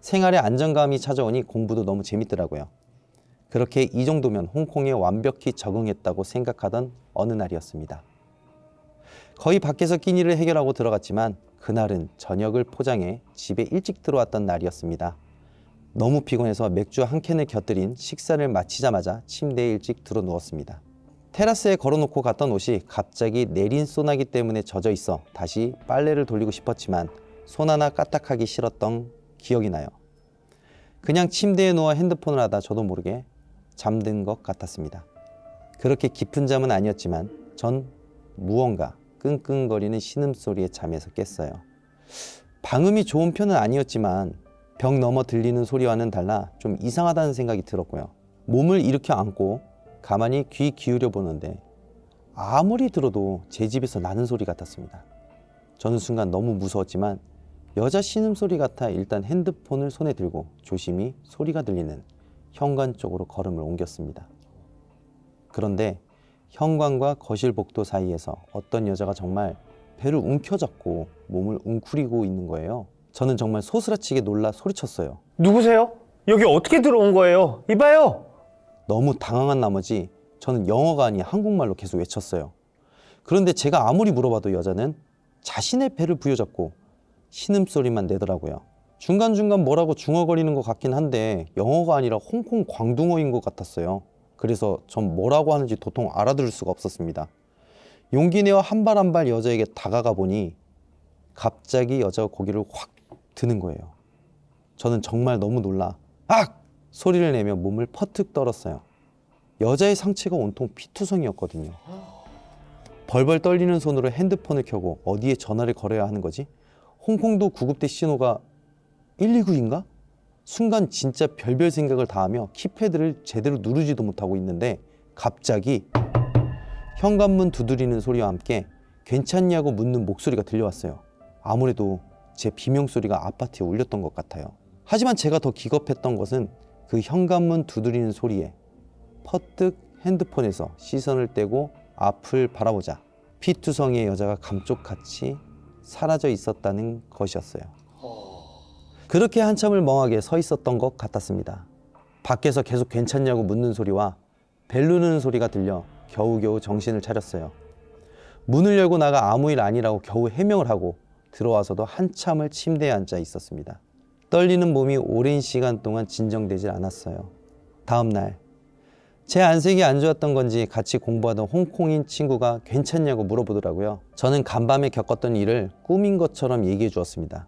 A: 생활에 안정감이 찾아오니 공부도 너무 재밌더라고요. 그렇게 이 정도면 홍콩에 완벽히 적응했다고 생각하던 어느 날이었습니다. 거의 밖에서 끼니를 해결하고 들어갔지만 그날은 저녁을 포장해 집에 일찍 들어왔던 날이었습니다. 너무 피곤해서 맥주 한 캔을 곁들인 식사를 마치자마자 침대에 일찍 들어 누웠습니다. 테라스에 걸어놓고 갔던 옷이 갑자기 내린 소나기 때문에 젖어 있어 다시 빨래를 돌리고 싶었지만 손 하나 까딱하기 싫었던 기억이 나요. 그냥 침대에 누워 핸드폰을 하다 저도 모르게 잠든 것 같았습니다. 그렇게 깊은 잠은 아니었지만 전 무언가 끙끙거리는 신음소리에 잠에서 깼어요. 방음이 좋은 편은 아니었지만 벽 너머 들리는 소리와는 달라 좀 이상하다는 생각이 들었고요. 몸을 일으켜 앉고 가만히 귀 기울여 보는데 아무리 들어도 제 집에서 나는 소리 같았습니다. 저는 순간 너무 무서웠지만 여자 신음소리 같아 일단 핸드폰을 손에 들고 조심히 소리가 들리는 현관 쪽으로 걸음을 옮겼습니다. 그런데 현관과 거실 복도 사이에서 어떤 여자가 정말 배를 움켜잡고 몸을 웅크리고 있는 거예요. 저는 정말 소스라치게 놀라 소리쳤어요.
B: 누구세요? 여기 어떻게 들어온 거예요? 이봐요!
A: 너무 당황한 나머지 저는 영어가 아닌 한국말로 계속 외쳤어요. 그런데 제가 아무리 물어봐도 여자는 자신의 배를 부여잡고 신음소리만 내더라고요. 중간중간 뭐라고 중얼거리는 것 같긴 한데 영어가 아니라 홍콩 광둥어인 것 같았어요. 그래서 전 뭐라고 하는지 도통 알아들을 수가 없었습니다. 용기 내어 한 발 한 발 여자에게 다가가 보니 갑자기 여자가 고개를 확 드는 거예요. 저는 정말 너무 놀라 악! 소리를 내며 몸을 퍼뜩 떨었어요. 여자의 상체가 온통 피투성이었거든요. 벌벌 떨리는 손으로 핸드폰을 켜고 어디에 전화를 걸어야 하는 거지? 홍콩도 구급대 신호가 119인가? 순간 진짜 별별 생각을 다 하며 키패드를 제대로 누르지도 못하고 있는데 갑자기 현관문 두드리는 소리와 함께 괜찮냐고 묻는 목소리가 들려왔어요. 아무래도 제 비명소리가 아파트에 울렸던 것 같아요. 하지만 제가 더 기겁했던 것은 그 현관문 두드리는 소리에 퍼뜩 핸드폰에서 시선을 떼고 앞을 바라보자 피투성이의 여자가 감쪽같이 사라져 있었다는 것이었어요. 그렇게 한참을 멍하게 서 있었던 것 같았습니다. 밖에서 계속 괜찮냐고 묻는 소리와 벨 누르는 소리가 들려 겨우겨우 정신을 차렸어요. 문을 열고 나가 아무 일 아니라고 겨우 해명을 하고 들어와서도 한참을 침대에 앉아 있었습니다. 떨리는 몸이 오랜 시간 동안 진정되질 않았어요. 다음 날 제 안색이 안 좋았던 건지 같이 공부하던 홍콩인 친구가 괜찮냐고 물어보더라고요. 저는 간밤에 겪었던 일을 꿈인 것처럼 얘기해 주었습니다.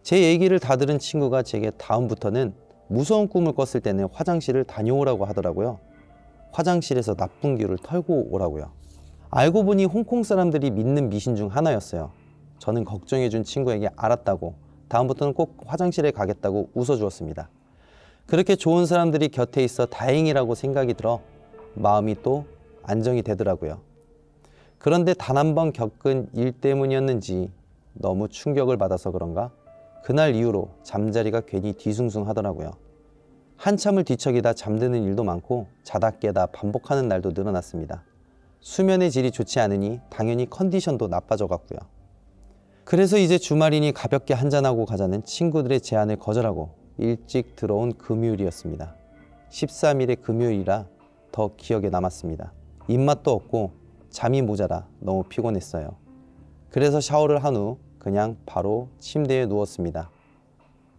A: 제 얘기를 다 들은 친구가 제게 다음부터는 무서운 꿈을 꿨을 때는 화장실을 다녀오라고 하더라고요. 화장실에서 나쁜 기운을 털고 오라고요. 알고 보니 홍콩 사람들이 믿는 미신 중 하나였어요. 저는 걱정해 준 친구에게 알았다고 다음부터는 꼭 화장실에 가겠다고 웃어주었습니다. 그렇게 좋은 사람들이 곁에 있어 다행이라고 생각이 들어 마음이 또 안정이 되더라고요. 그런데 단 한 번 겪은 일 때문이었는지 너무 충격을 받아서 그런가 그날 이후로 잠자리가 괜히 뒤숭숭하더라고요. 한참을 뒤척이다 잠드는 일도 많고 자다 깨다 반복하는 날도 늘어났습니다. 수면의 질이 좋지 않으니 당연히 컨디션도 나빠져갔고요. 그래서 이제 주말이니 가볍게 한잔하고 가자는 친구들의 제안을 거절하고 일찍 들어온 금요일이었습니다. 13일의 금요일이라 더 기억에 남았습니다. 입맛도 없고 잠이 모자라 너무 피곤했어요. 그래서 샤워를 한 후 그냥 바로 침대에 누웠습니다.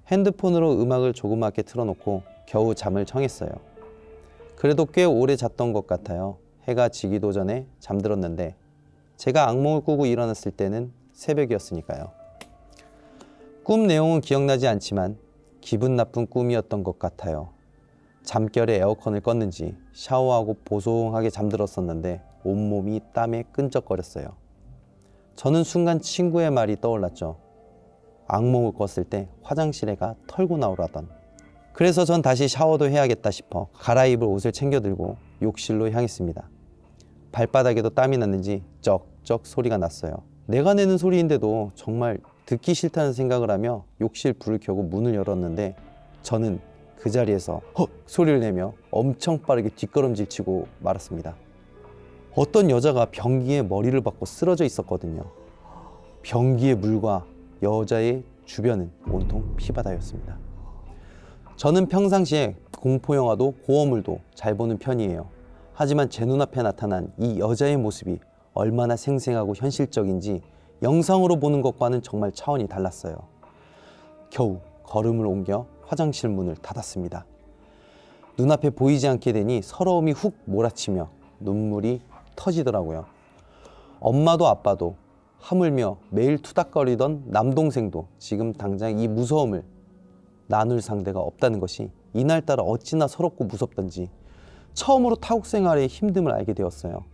A: 핸드폰으로 음악을 조그맣게 틀어놓고 겨우 잠을 청했어요. 그래도 꽤 오래 잤던 것 같아요. 해가 지기도 전에 잠들었는데 제가 악몽을 꾸고 일어났을 때는 새벽이었으니까요. 꿈 내용은 기억나지 않지만 기분 나쁜 꿈이었던 것 같아요. 잠결에 에어컨을 껐는지 샤워하고 보송하게 잠들었었는데 온몸이 땀에 끈적거렸어요. 저는 순간 친구의 말이 떠올랐죠. 악몽을 꿨을 때 화장실에 가 털고 나오라던. 그래서 전 다시 샤워도 해야겠다 싶어 갈아입을 옷을 챙겨 들고 욕실로 향했습니다. 발바닥에도 땀이 났는지 쩍쩍 소리가 났어요. 내가 내는 소리인데도 정말 듣기 싫다는 생각을 하며 욕실 불을 켜고 문을 열었는데 저는 그 자리에서 헉 소리를 내며 엄청 빠르게 뒷걸음질 치고 말았습니다. 어떤 여자가 변기에 머리를 박고 쓰러져 있었거든요. 변기의 물과 여자의 주변은 온통 피바다였습니다. 저는 평상시에 공포영화도 고어물도 잘 보는 편이에요. 하지만 제 눈앞에 나타난 이 여자의 모습이 얼마나 생생하고 현실적인지 영상으로 보는 것과는 정말 차원이 달랐어요. 겨우 걸음을 옮겨 화장실 문을 닫았습니다. 눈앞에 보이지 않게 되니 서러움이 훅 몰아치며 눈물이 터지더라고요. 엄마도 아빠도 하물며 매일 투닥거리던 남동생도 지금 당장 이 무서움을 나눌 상대가 없다는 것이 이날따라 어찌나 서럽고 무섭던지 처음으로 타국 생활의 힘듦을 알게 되었어요.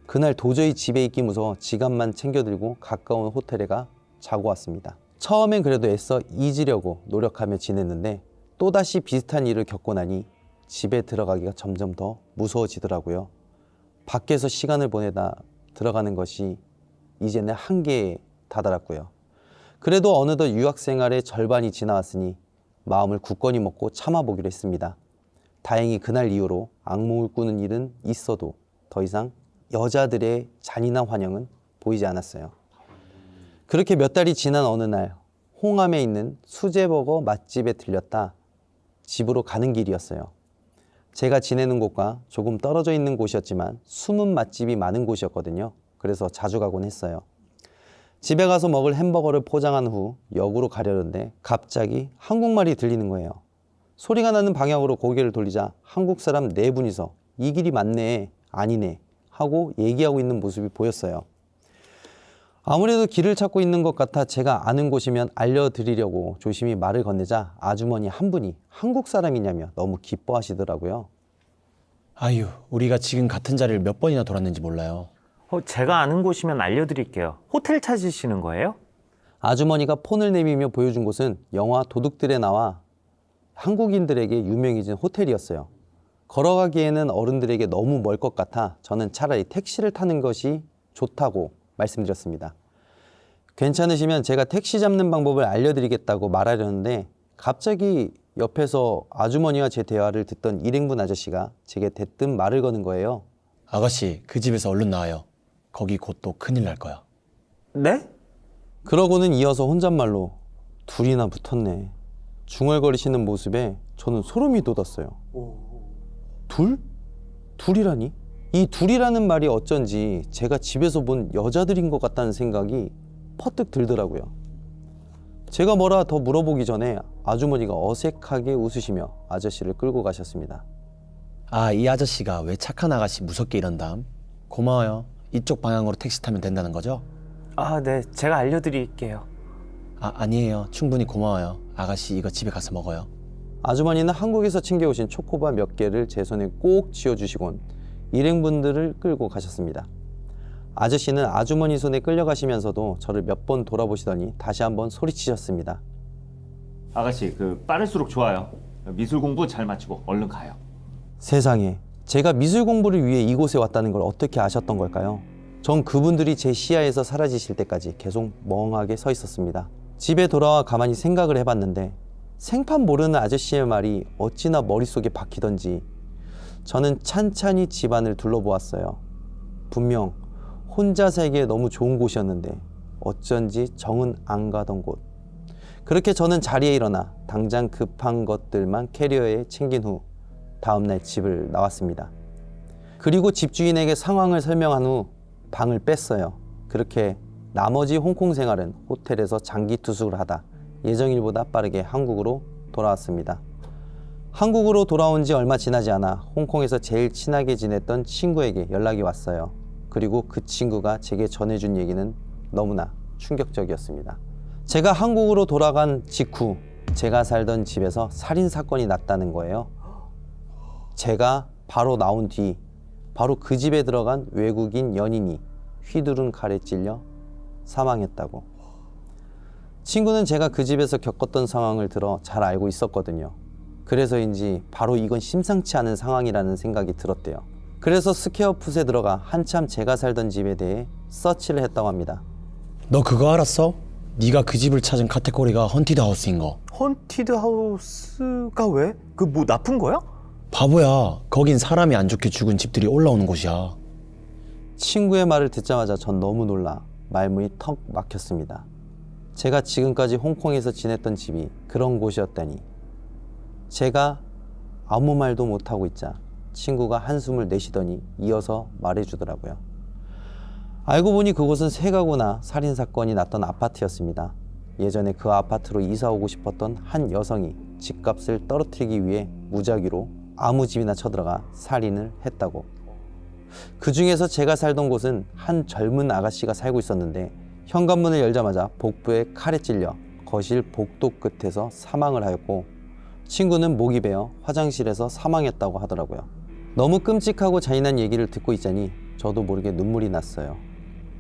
A: 그날 도저히 집에 있기 무서워 지갑만 챙겨 들고 가까운 호텔에 가 자고 왔습니다. 처음엔 그래도 애써 잊으려고 노력하며 지냈는데 또다시 비슷한 일을 겪고 나니 집에 들어가기가 점점 더 무서워지더라고요. 밖에서 시간을 보내다 들어가는 것이 이제는 한계에 다다랐고요. 그래도 어느덧 유학생활의 절반이 지나왔으니 마음을 굳건히 먹고 참아보기로 했습니다. 다행히 그날 이후로 악몽을 꾸는 일은 있어도 더 이상 여자들의 잔인한 환영은 보이지 않았어요. 그렇게 몇 달이 지난 어느 날 홍암에 있는 수제버거 맛집에 들렸다 집으로 가는 길이었어요. 제가 지내는 곳과 조금 떨어져 있는 곳이었지만 숨은 맛집이 많은 곳이었거든요. 그래서 자주 가곤 했어요. 집에 가서 먹을 햄버거를 포장한 후 역으로 가려는데 갑자기 한국말이 들리는 거예요. 소리가 나는 방향으로 고개를 돌리자 한국 사람 4분이서 이 길이 맞네, 아니네 하고 얘기하고 있는 모습이 보였어요. 아무래도 길을 찾고 있는 것 같아 제가 아는 곳이면 알려드리려고 조심히 말을 건네자 아주머니 한 분이 한국 사람이냐며 너무 기뻐하시더라고요.
H: 아유, 우리가 지금 같은 자리를 몇 번이나 돌았는지 몰라요.
B: 제가 아는 곳이면 알려드릴게요. 호텔 찾으시는 거예요?
A: 아주머니가 폰을 내밀며 보여준 곳은 영화 도둑들에 나와 한국인들에게 유명해진 호텔이었어요. 걸어가기에는 어른들에게 너무 멀 것 같아 저는 차라리 택시를 타는 것이 좋다고 말씀드렸습니다. 괜찮으시면 제가 택시 잡는 방법을 알려드리겠다고 말하려는데 갑자기 옆에서 아주머니와 제 대화를 듣던 일행분 아저씨가 제게 대뜸 말을 거는 거예요.
E: 아가씨, 그 집에서 얼른 나와요. 거기 곧 또 큰일 날 거야.
B: 네?
A: 그러고는 이어서 혼잣말로 둘이나 붙었네. 중얼거리시는 모습에 저는 소름이 돋았어요. 둘? 둘이라니? 이 둘이라는 말이 어쩐지 제가 집에서 본 여자들인 것 같다는 생각이 퍼뜩 들더라고요. 제가 뭐라 더 물어보기 전에 아주머니가 어색하게 웃으시며 아저씨를 끌고 가셨습니다.
E: 아, 이 아저씨가 왜 착한 아가씨 무섭게 이런담? 고마워요. 이쪽 방향으로 택시 타면 된다는 거죠?
B: 아, 네. 제가 알려드릴게요.
E: 아니에요. 충분히 고마워요. 아가씨 이거 집에 가서 먹어요.
A: 아주머니는 한국에서 챙겨오신 초코바 몇 개를 제 손에 꼭 쥐어주시곤 일행분들을 끌고 가셨습니다. 아저씨는 아주머니 손에 끌려가시면서도 저를 몇 번 돌아보시더니 다시 한번 소리치셨습니다.
B: 아가씨, 빠를수록 좋아요. 미술 공부 잘 마치고 얼른 가요.
A: 세상에, 제가 미술 공부를 위해 이곳에 왔다는 걸 어떻게 아셨던 걸까요? 전 그분들이 제 시야에서 사라지실 때까지 계속 멍하게 서 있었습니다. 집에 돌아와 가만히 생각을 해봤는데 생판 모르는 아저씨의 말이 어찌나 머릿속에 박히던지 저는 찬찬히 집안을 둘러보았어요. 분명 혼자 살기에 너무 좋은 곳이었는데 어쩐지 정은 안 가던 곳. 그렇게 저는 자리에 일어나 당장 급한 것들만 캐리어에 챙긴 후 다음날 집을 나왔습니다. 그리고 집주인에게 상황을 설명한 후 방을 뺐어요. 그렇게 나머지 홍콩 생활은 호텔에서 장기 투숙을 하다 예정일보다 빠르게 한국으로 돌아왔습니다. 한국으로 돌아온 지 얼마 지나지 않아 홍콩에서 제일 친하게 지냈던 친구에게 연락이 왔어요. 그리고 그 친구가 제게 전해준 얘기는 너무나 충격적이었습니다. 제가 한국으로 돌아간 직후 제가 살던 집에서 살인사건이 났다는 거예요. 제가 바로 나온 뒤 바로 그 집에 들어간 외국인 연인이 휘두른 칼에 찔려 사망했다고. 친구는 제가 그 집에서 겪었던 상황을 들어 잘 알고 있었거든요. 그래서인지 바로 이건 심상치 않은 상황이라는 생각이 들었대요. 그래서 스퀘어풋에 들어가 한참 제가 살던 집에 대해 서치를 했다고 합니다.
E: 너 그거 알았어? 네가 그 집을 찾은 카테고리가 헌티드 하우스인 거.
B: 헌티드 하우스가 왜? 뭐 나쁜 거야?
E: 바보야. 거긴 사람이 안 좋게 죽은 집들이 올라오는 곳이야.
A: 친구의 말을 듣자마자 전 너무 놀라 말문이 턱 막혔습니다. 제가 지금까지 홍콩에서 지냈던 집이 그런 곳이었다니. 제가 아무 말도 못하고 있자 친구가 한숨을 내쉬더니 이어서 말해주더라고요. 알고 보니 그곳은 세 가구나 살인사건이 났던 아파트였습니다. 예전에 그 아파트로 이사 오고 싶었던 한 여성이 집값을 떨어뜨리기 위해 무작위로 아무 집이나 쳐들어가 살인을 했다고. 그 중에서 제가 살던 곳은 한 젊은 아가씨가 살고 있었는데 현관문을 열자마자 복부에 칼에 찔려 거실 복도 끝에서 사망을 하였고 친구는 목이 베어 화장실에서 사망했다고 하더라고요. 너무 끔찍하고 잔인한 얘기를 듣고 있자니 저도 모르게 눈물이 났어요.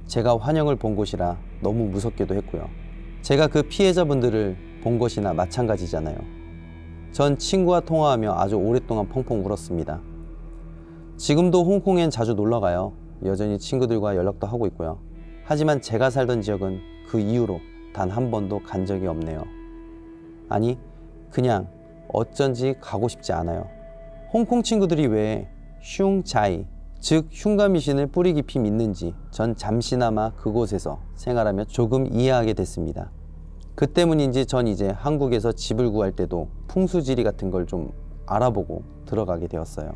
A: 제가 환영을 본 곳이라 너무 무섭기도 했고요. 제가 그 피해자분들을 본 것이나 마찬가지잖아요. 전 친구와 통화하며 아주 오랫동안 펑펑 울었습니다. 지금도 홍콩엔 자주 놀러가요. 여전히 친구들과 연락도 하고 있고요. 하지만 제가 살던 지역은 그 이후로 단 한 번도 간 적이 없네요. 아니, 그냥 어쩐지 가고 싶지 않아요. 홍콩 친구들이 왜 슝자이, 즉 흉가 미신을 뿌리 깊이 믿는지 전 잠시나마 그곳에서 생활하며 조금 이해하게 됐습니다. 그 때문인지 전 이제 한국에서 집을 구할 때도 풍수지리 같은 걸 좀 알아보고 들어가게 되었어요.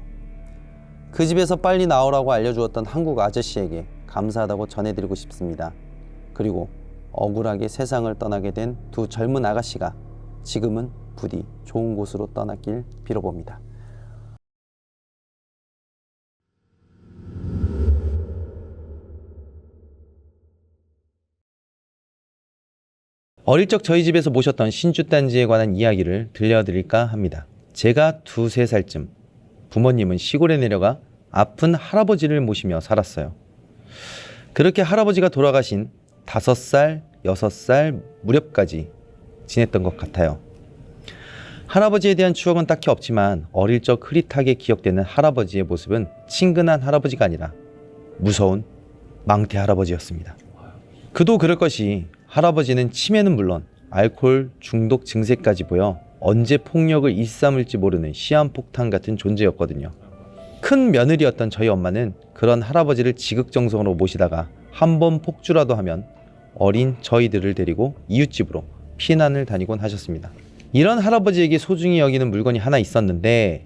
A: 그 집에서 빨리 나오라고 알려주었던 한국 아저씨에게 감사하다고 전해드리고 싶습니다. 그리고 억울하게 세상을 떠나게 된 두 젊은 아가씨가 지금은 부디 좋은 곳으로 떠났길 빌어봅니다. 어릴 적 저희 집에서 모셨던 신주단지에 관한 이야기를 들려드릴까 합니다. 제가 2, 3살쯤 부모님은 시골에 내려가 아픈 할아버지를 모시며 살았어요. 그렇게 할아버지가 돌아가신 5살, 6살 무렵까지 지냈던 것 같아요. 할아버지에 대한 추억은 딱히 없지만 어릴 적 흐릿하게 기억되는 할아버지의 모습은 친근한 할아버지가 아니라 무서운 망태 할아버지였습니다. 그도 그럴 것이 할아버지는 치매는 물론 알코올 중독 증세까지 보여 언제 폭력을 일삼을지 모르는 시한폭탄 같은 존재였거든요. 큰 며느리였던 저희 엄마는 그런 할아버지를 지극정성으로 모시다가 한 번 폭주라도 하면 어린 저희들을 데리고 이웃집으로 피난을 다니곤 하셨습니다. 이런 할아버지에게 소중히 여기는 물건이 하나 있었는데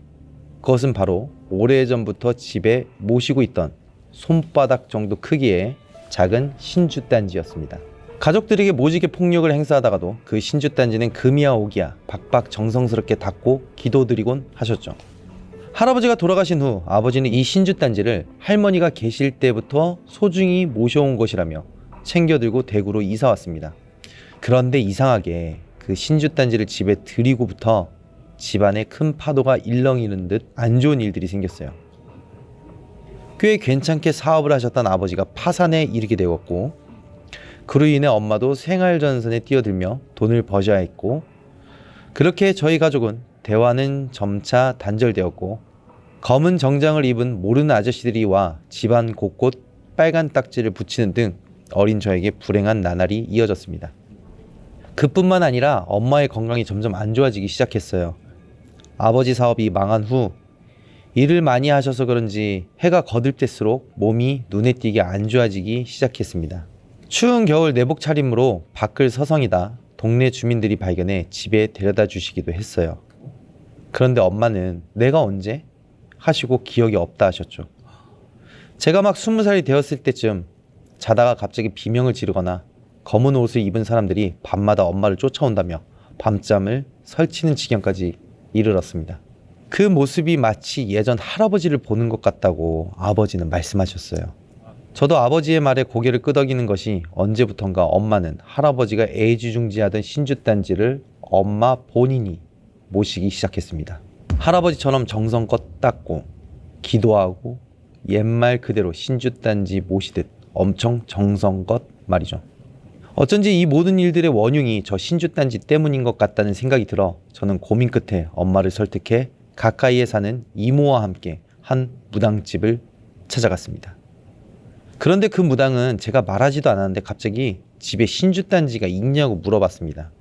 A: 그것은 바로 오래전부터 집에 모시고 있던 손바닥 정도 크기의 작은 신주단지였습니다. 가족들에게 모지게 폭력을 행사하다가도 그 신주단지는 금이야 오기야 박박 정성스럽게 닦고 기도드리곤 하셨죠. 할아버지가 돌아가신 후 아버지는 이 신주단지를 할머니가 계실 때부터 소중히 모셔온 것이라며 챙겨들고 대구로 이사 왔습니다. 그런데 이상하게 그 신주단지를 집에 들이고부터 집안에 큰 파도가 일렁이는 듯 안 좋은 일들이 생겼어요. 꽤 괜찮게 사업을 하셨던 아버지가 파산에 이르게 되었고, 그로 인해 엄마도 생활전선에 뛰어들며 돈을 버셔야 했고, 그렇게 저희 가족은 대화는 점차 단절되었고, 검은 정장을 입은 모르는 아저씨들이 와 집안 곳곳 빨간 딱지를 붙이는 등 어린 저에게 불행한 나날이 이어졌습니다. 그뿐만 아니라 엄마의 건강이 점점 안 좋아지기 시작했어요. 아버지 사업이 망한 후 일을 많이 하셔서 그런지 해가 거듭될수록 몸이 눈에 띄게 안 좋아지기 시작했습니다. 추운 겨울 내복 차림으로 밖을 서성이다 동네 주민들이 발견해 집에 데려다 주시기도 했어요. 그런데 엄마는 내가 언제? 하시고 기억이 없다 하셨죠. 제가 막 20살이 되었을 때쯤 자다가 갑자기 비명을 지르거나 검은 옷을 입은 사람들이 밤마다 엄마를 쫓아온다며 밤잠을 설치는 지경까지 이르렀습니다. 그 모습이 마치 예전 할아버지를 보는 것 같다고 아버지는 말씀하셨어요. 저도 아버지의 말에 고개를 끄덕이는 것이 언제부턴가 엄마는 할아버지가 애지중지하던 신주단지를 엄마 본인이 모시기 시작했습니다. 할아버지처럼 정성껏 닦고 기도하고 옛말 그대로 신주단지 모시듯 엄청 정성껏 말이죠. 어쩐지 이 모든 일들의 원흉이 저 신주단지 때문인 것 같다는 생각이 들어 저는 고민 끝에 엄마를 설득해 가까이에 사는 이모와 함께 한 무당집을 찾아갔습니다. 그런데 그 무당은 제가 말하지도 않았는데 갑자기 집에 신주단지가 있냐고 물어봤습니다.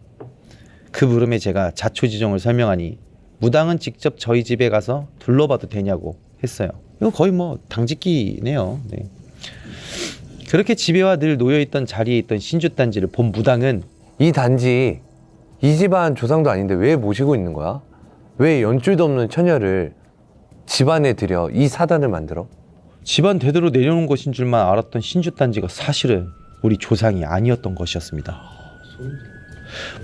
A: 그 물음에 제가 자초지종을 설명하니 무당은 직접 저희 집에 가서 둘러봐도 되냐고 했어요. 이거 거의 뭐 당직기네요. 네. 그렇게 집에와 늘 놓여있던 자리에 있던 신주단지를 본 무당은
H: 이 단지 이 집안 조상도 아닌데 왜 모시고 있는 거야? 왜 연줄도 없는 처녀를 집안에 들여 이 사단을 만들어?
A: 집안 대대로 내려놓은 것인 줄만 알았던 신주단지가 사실은 우리 조상이 아니었던 것이었습니다.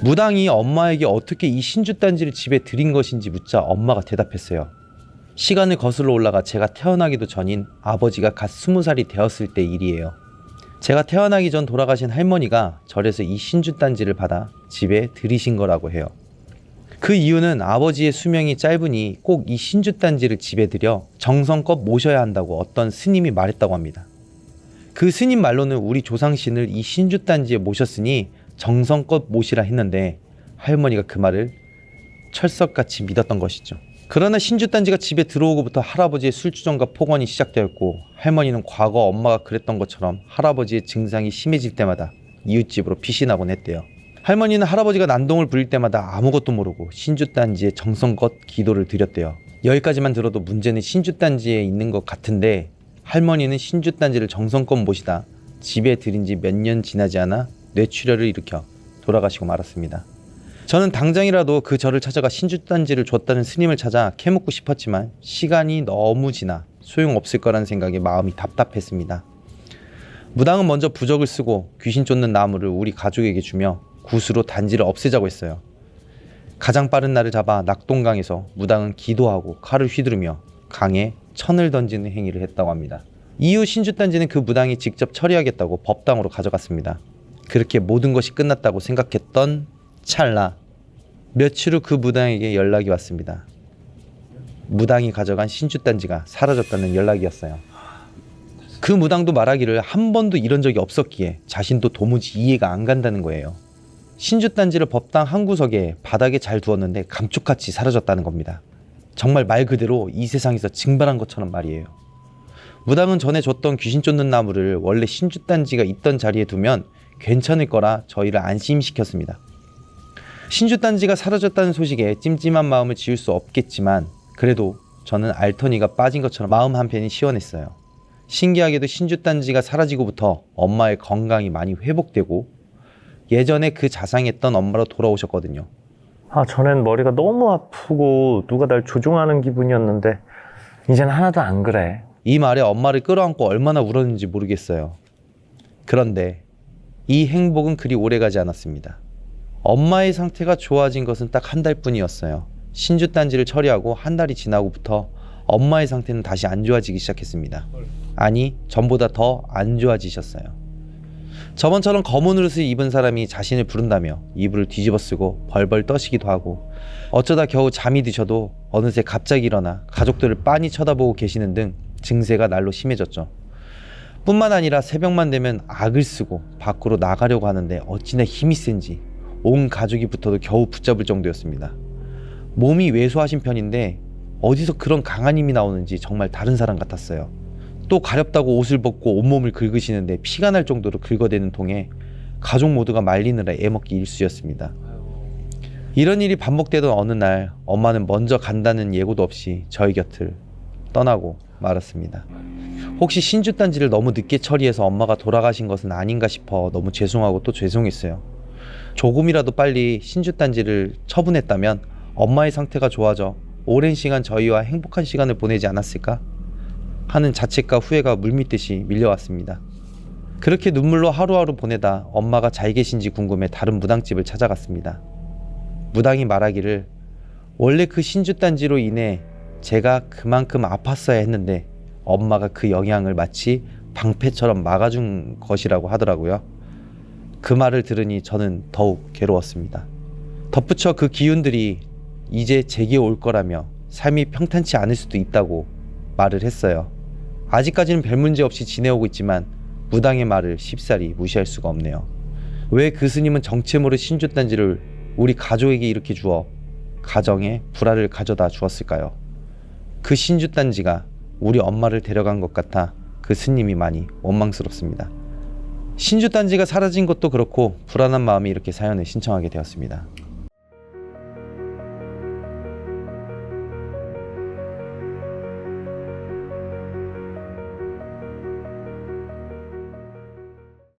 A: 무당이 엄마에게 어떻게 이 신주단지를 집에 들인 것인지 묻자 엄마가 대답했어요. 시간을 거슬러 올라가 제가 태어나기도 전인 아버지가 갓 20살이 되었을 때 일이에요. 제가 태어나기 전 돌아가신 할머니가 절에서 이 신주단지를 받아 집에 들이신 거라고 해요. 그 이유는 아버지의 수명이 짧으니 꼭 이 신주단지를 집에 들여 정성껏 모셔야 한다고 어떤 스님이 말했다고 합니다. 그 스님 말로는 우리 조상신을 이 신주단지에 모셨으니 정성껏 모시라 했는데 할머니가 그 말을 철석같이 믿었던 것이죠. 그러나 신주단지가 집에 들어오고부터 할아버지의 술주정과 폭언이 시작되었고, 할머니는 과거 엄마가 그랬던 것처럼 할아버지의 증상이 심해질 때마다 이웃집으로 피신하곤 했대요. 할머니는 할아버지가 난동을 부릴 때마다 아무것도 모르고 신주단지에 정성껏 기도를 드렸대요. 여기까지만 들어도 문제는 신주단지에 있는 것 같은데, 할머니는 신주단지를 정성껏 모시다 집에 들인 지 몇 년 지나지 않아 뇌출혈을 일으켜 돌아가시고 말았습니다. 저는 당장이라도 그 절을 찾아가 신주단지를 줬다는 스님을 찾아 캐묻고 싶었지만 시간이 너무 지나 소용없을 거란 생각에 마음이 답답했습니다. 무당은 먼저 부적을 쓰고 귀신 쫓는 나무를 우리 가족에게 주며 굿으로 단지를 없애자고 했어요. 가장 빠른 날을 잡아 낙동강에서 무당은 기도하고 칼을 휘두르며 강에 천을 던지는 행위를 했다고 합니다. 이후 신주단지는 그 무당이 직접 처리하겠다고 법당으로 가져갔습니다. 그렇게 모든 것이 끝났다고 생각했던 찰나 며칠 후 그 무당에게 연락이 왔습니다. 무당이 가져간 신주단지가 사라졌다는 연락이었어요. 그 무당도 말하기를 한 번도 이런 적이 없었기에 자신도 도무지 이해가 안 간다는 거예요. 신주단지를 법당 한 구석에 바닥에 잘 두었는데 감쪽같이 사라졌다는 겁니다. 정말 말 그대로 이 세상에서 증발한 것처럼 말이에요. 무당은 전에 줬던 귀신 쫓는 나무를 원래 신주단지가 있던 자리에 두면 괜찮을 거라 저희를 안심시켰습니다. 신주단지가 사라졌다는 소식에 찜찜한 마음을 지울 수 없겠지만 그래도 저는 알터니가 빠진 것처럼 마음 한편이 시원했어요. 신기하게도 신주단지가 사라지고부터 엄마의 건강이 많이 회복되고 예전에 그 자상했던 엄마로 돌아오셨거든요.
B: 전엔 머리가 너무 아프고 누가 날 조종하는 기분이었는데 이젠 하나도 안 그래.
A: 이 말에 엄마를 끌어안고 얼마나 울었는지 모르겠어요. 그런데 이 행복은 그리 오래가지 않았습니다. 엄마의 상태가 좋아진 것은 딱 한 달뿐이었어요. 신주단지를 처리하고 한 달이 지나고부터 엄마의 상태는 다시 안 좋아지기 시작했습니다. 아니, 전보다 더 안 좋아지셨어요. 저번처럼 검은 옷을 입은 사람이 자신을 부른다며 이불을 뒤집어 쓰고 벌벌 떠시기도 하고 어쩌다 겨우 잠이 드셔도 어느새 갑자기 일어나 가족들을 빤히 쳐다보고 계시는 등 증세가 날로 심해졌죠. 뿐만 아니라 새벽만 되면 악을 쓰고 밖으로 나가려고 하는데 어찌나 힘이 센지 온 가족이 붙어도 겨우 붙잡을 정도였습니다. 몸이 왜소하신 편인데 어디서 그런 강한 힘이 나오는지 정말 다른 사람 같았어요. 또 가렵다고 옷을 벗고 온몸을 긁으시는데 피가 날 정도로 긁어대는 통에 가족 모두가 말리느라 애먹기 일쑤였습니다. 이런 일이 반복되던 어느 날 엄마는 먼저 간다는 예고도 없이 저희 곁을 떠나고 말았습니다. 혹시 신주단지를 너무 늦게 처리해서 엄마가 돌아가신 것은 아닌가 싶어 너무 죄송하고 또 죄송했어요. 조금이라도 빨리 신주단지를 처분했다면 엄마의 상태가 좋아져 오랜 시간 저희와 행복한 시간을 보내지 않았을까 하는 자책과 후회가 물밀듯이 밀려왔습니다. 그렇게 눈물로 하루하루 보내다 엄마가 잘 계신지 궁금해 다른 무당집을 찾아갔습니다. 무당이 말하기를 원래 그 신주단지로 인해 제가 그만큼 아팠어야 했는데 엄마가 그 영향을 마치 방패처럼 막아준 것이라고 하더라고요. 그 말을 들으니 저는 더욱 괴로웠습니다. 덧붙여 그 기운들이 이제 제게 올 거라며 삶이 평탄치 않을 수도 있다고 말을 했어요. 아직까지는 별 문제 없이 지내오고 있지만 무당의 말을 쉽사리 무시할 수가 없네요. 왜 그 스님은 정체 모를 신주단지를 우리 가족에게 이렇게 주어 가정에 불화를 가져다 주었을까요? 그 신주단지가 우리 엄마를 데려간 것 같아 그 스님이 많이 원망스럽습니다. 신주단지가 사라진 것도 그렇고 불안한 마음이 이렇게 사연을 신청하게 되었습니다.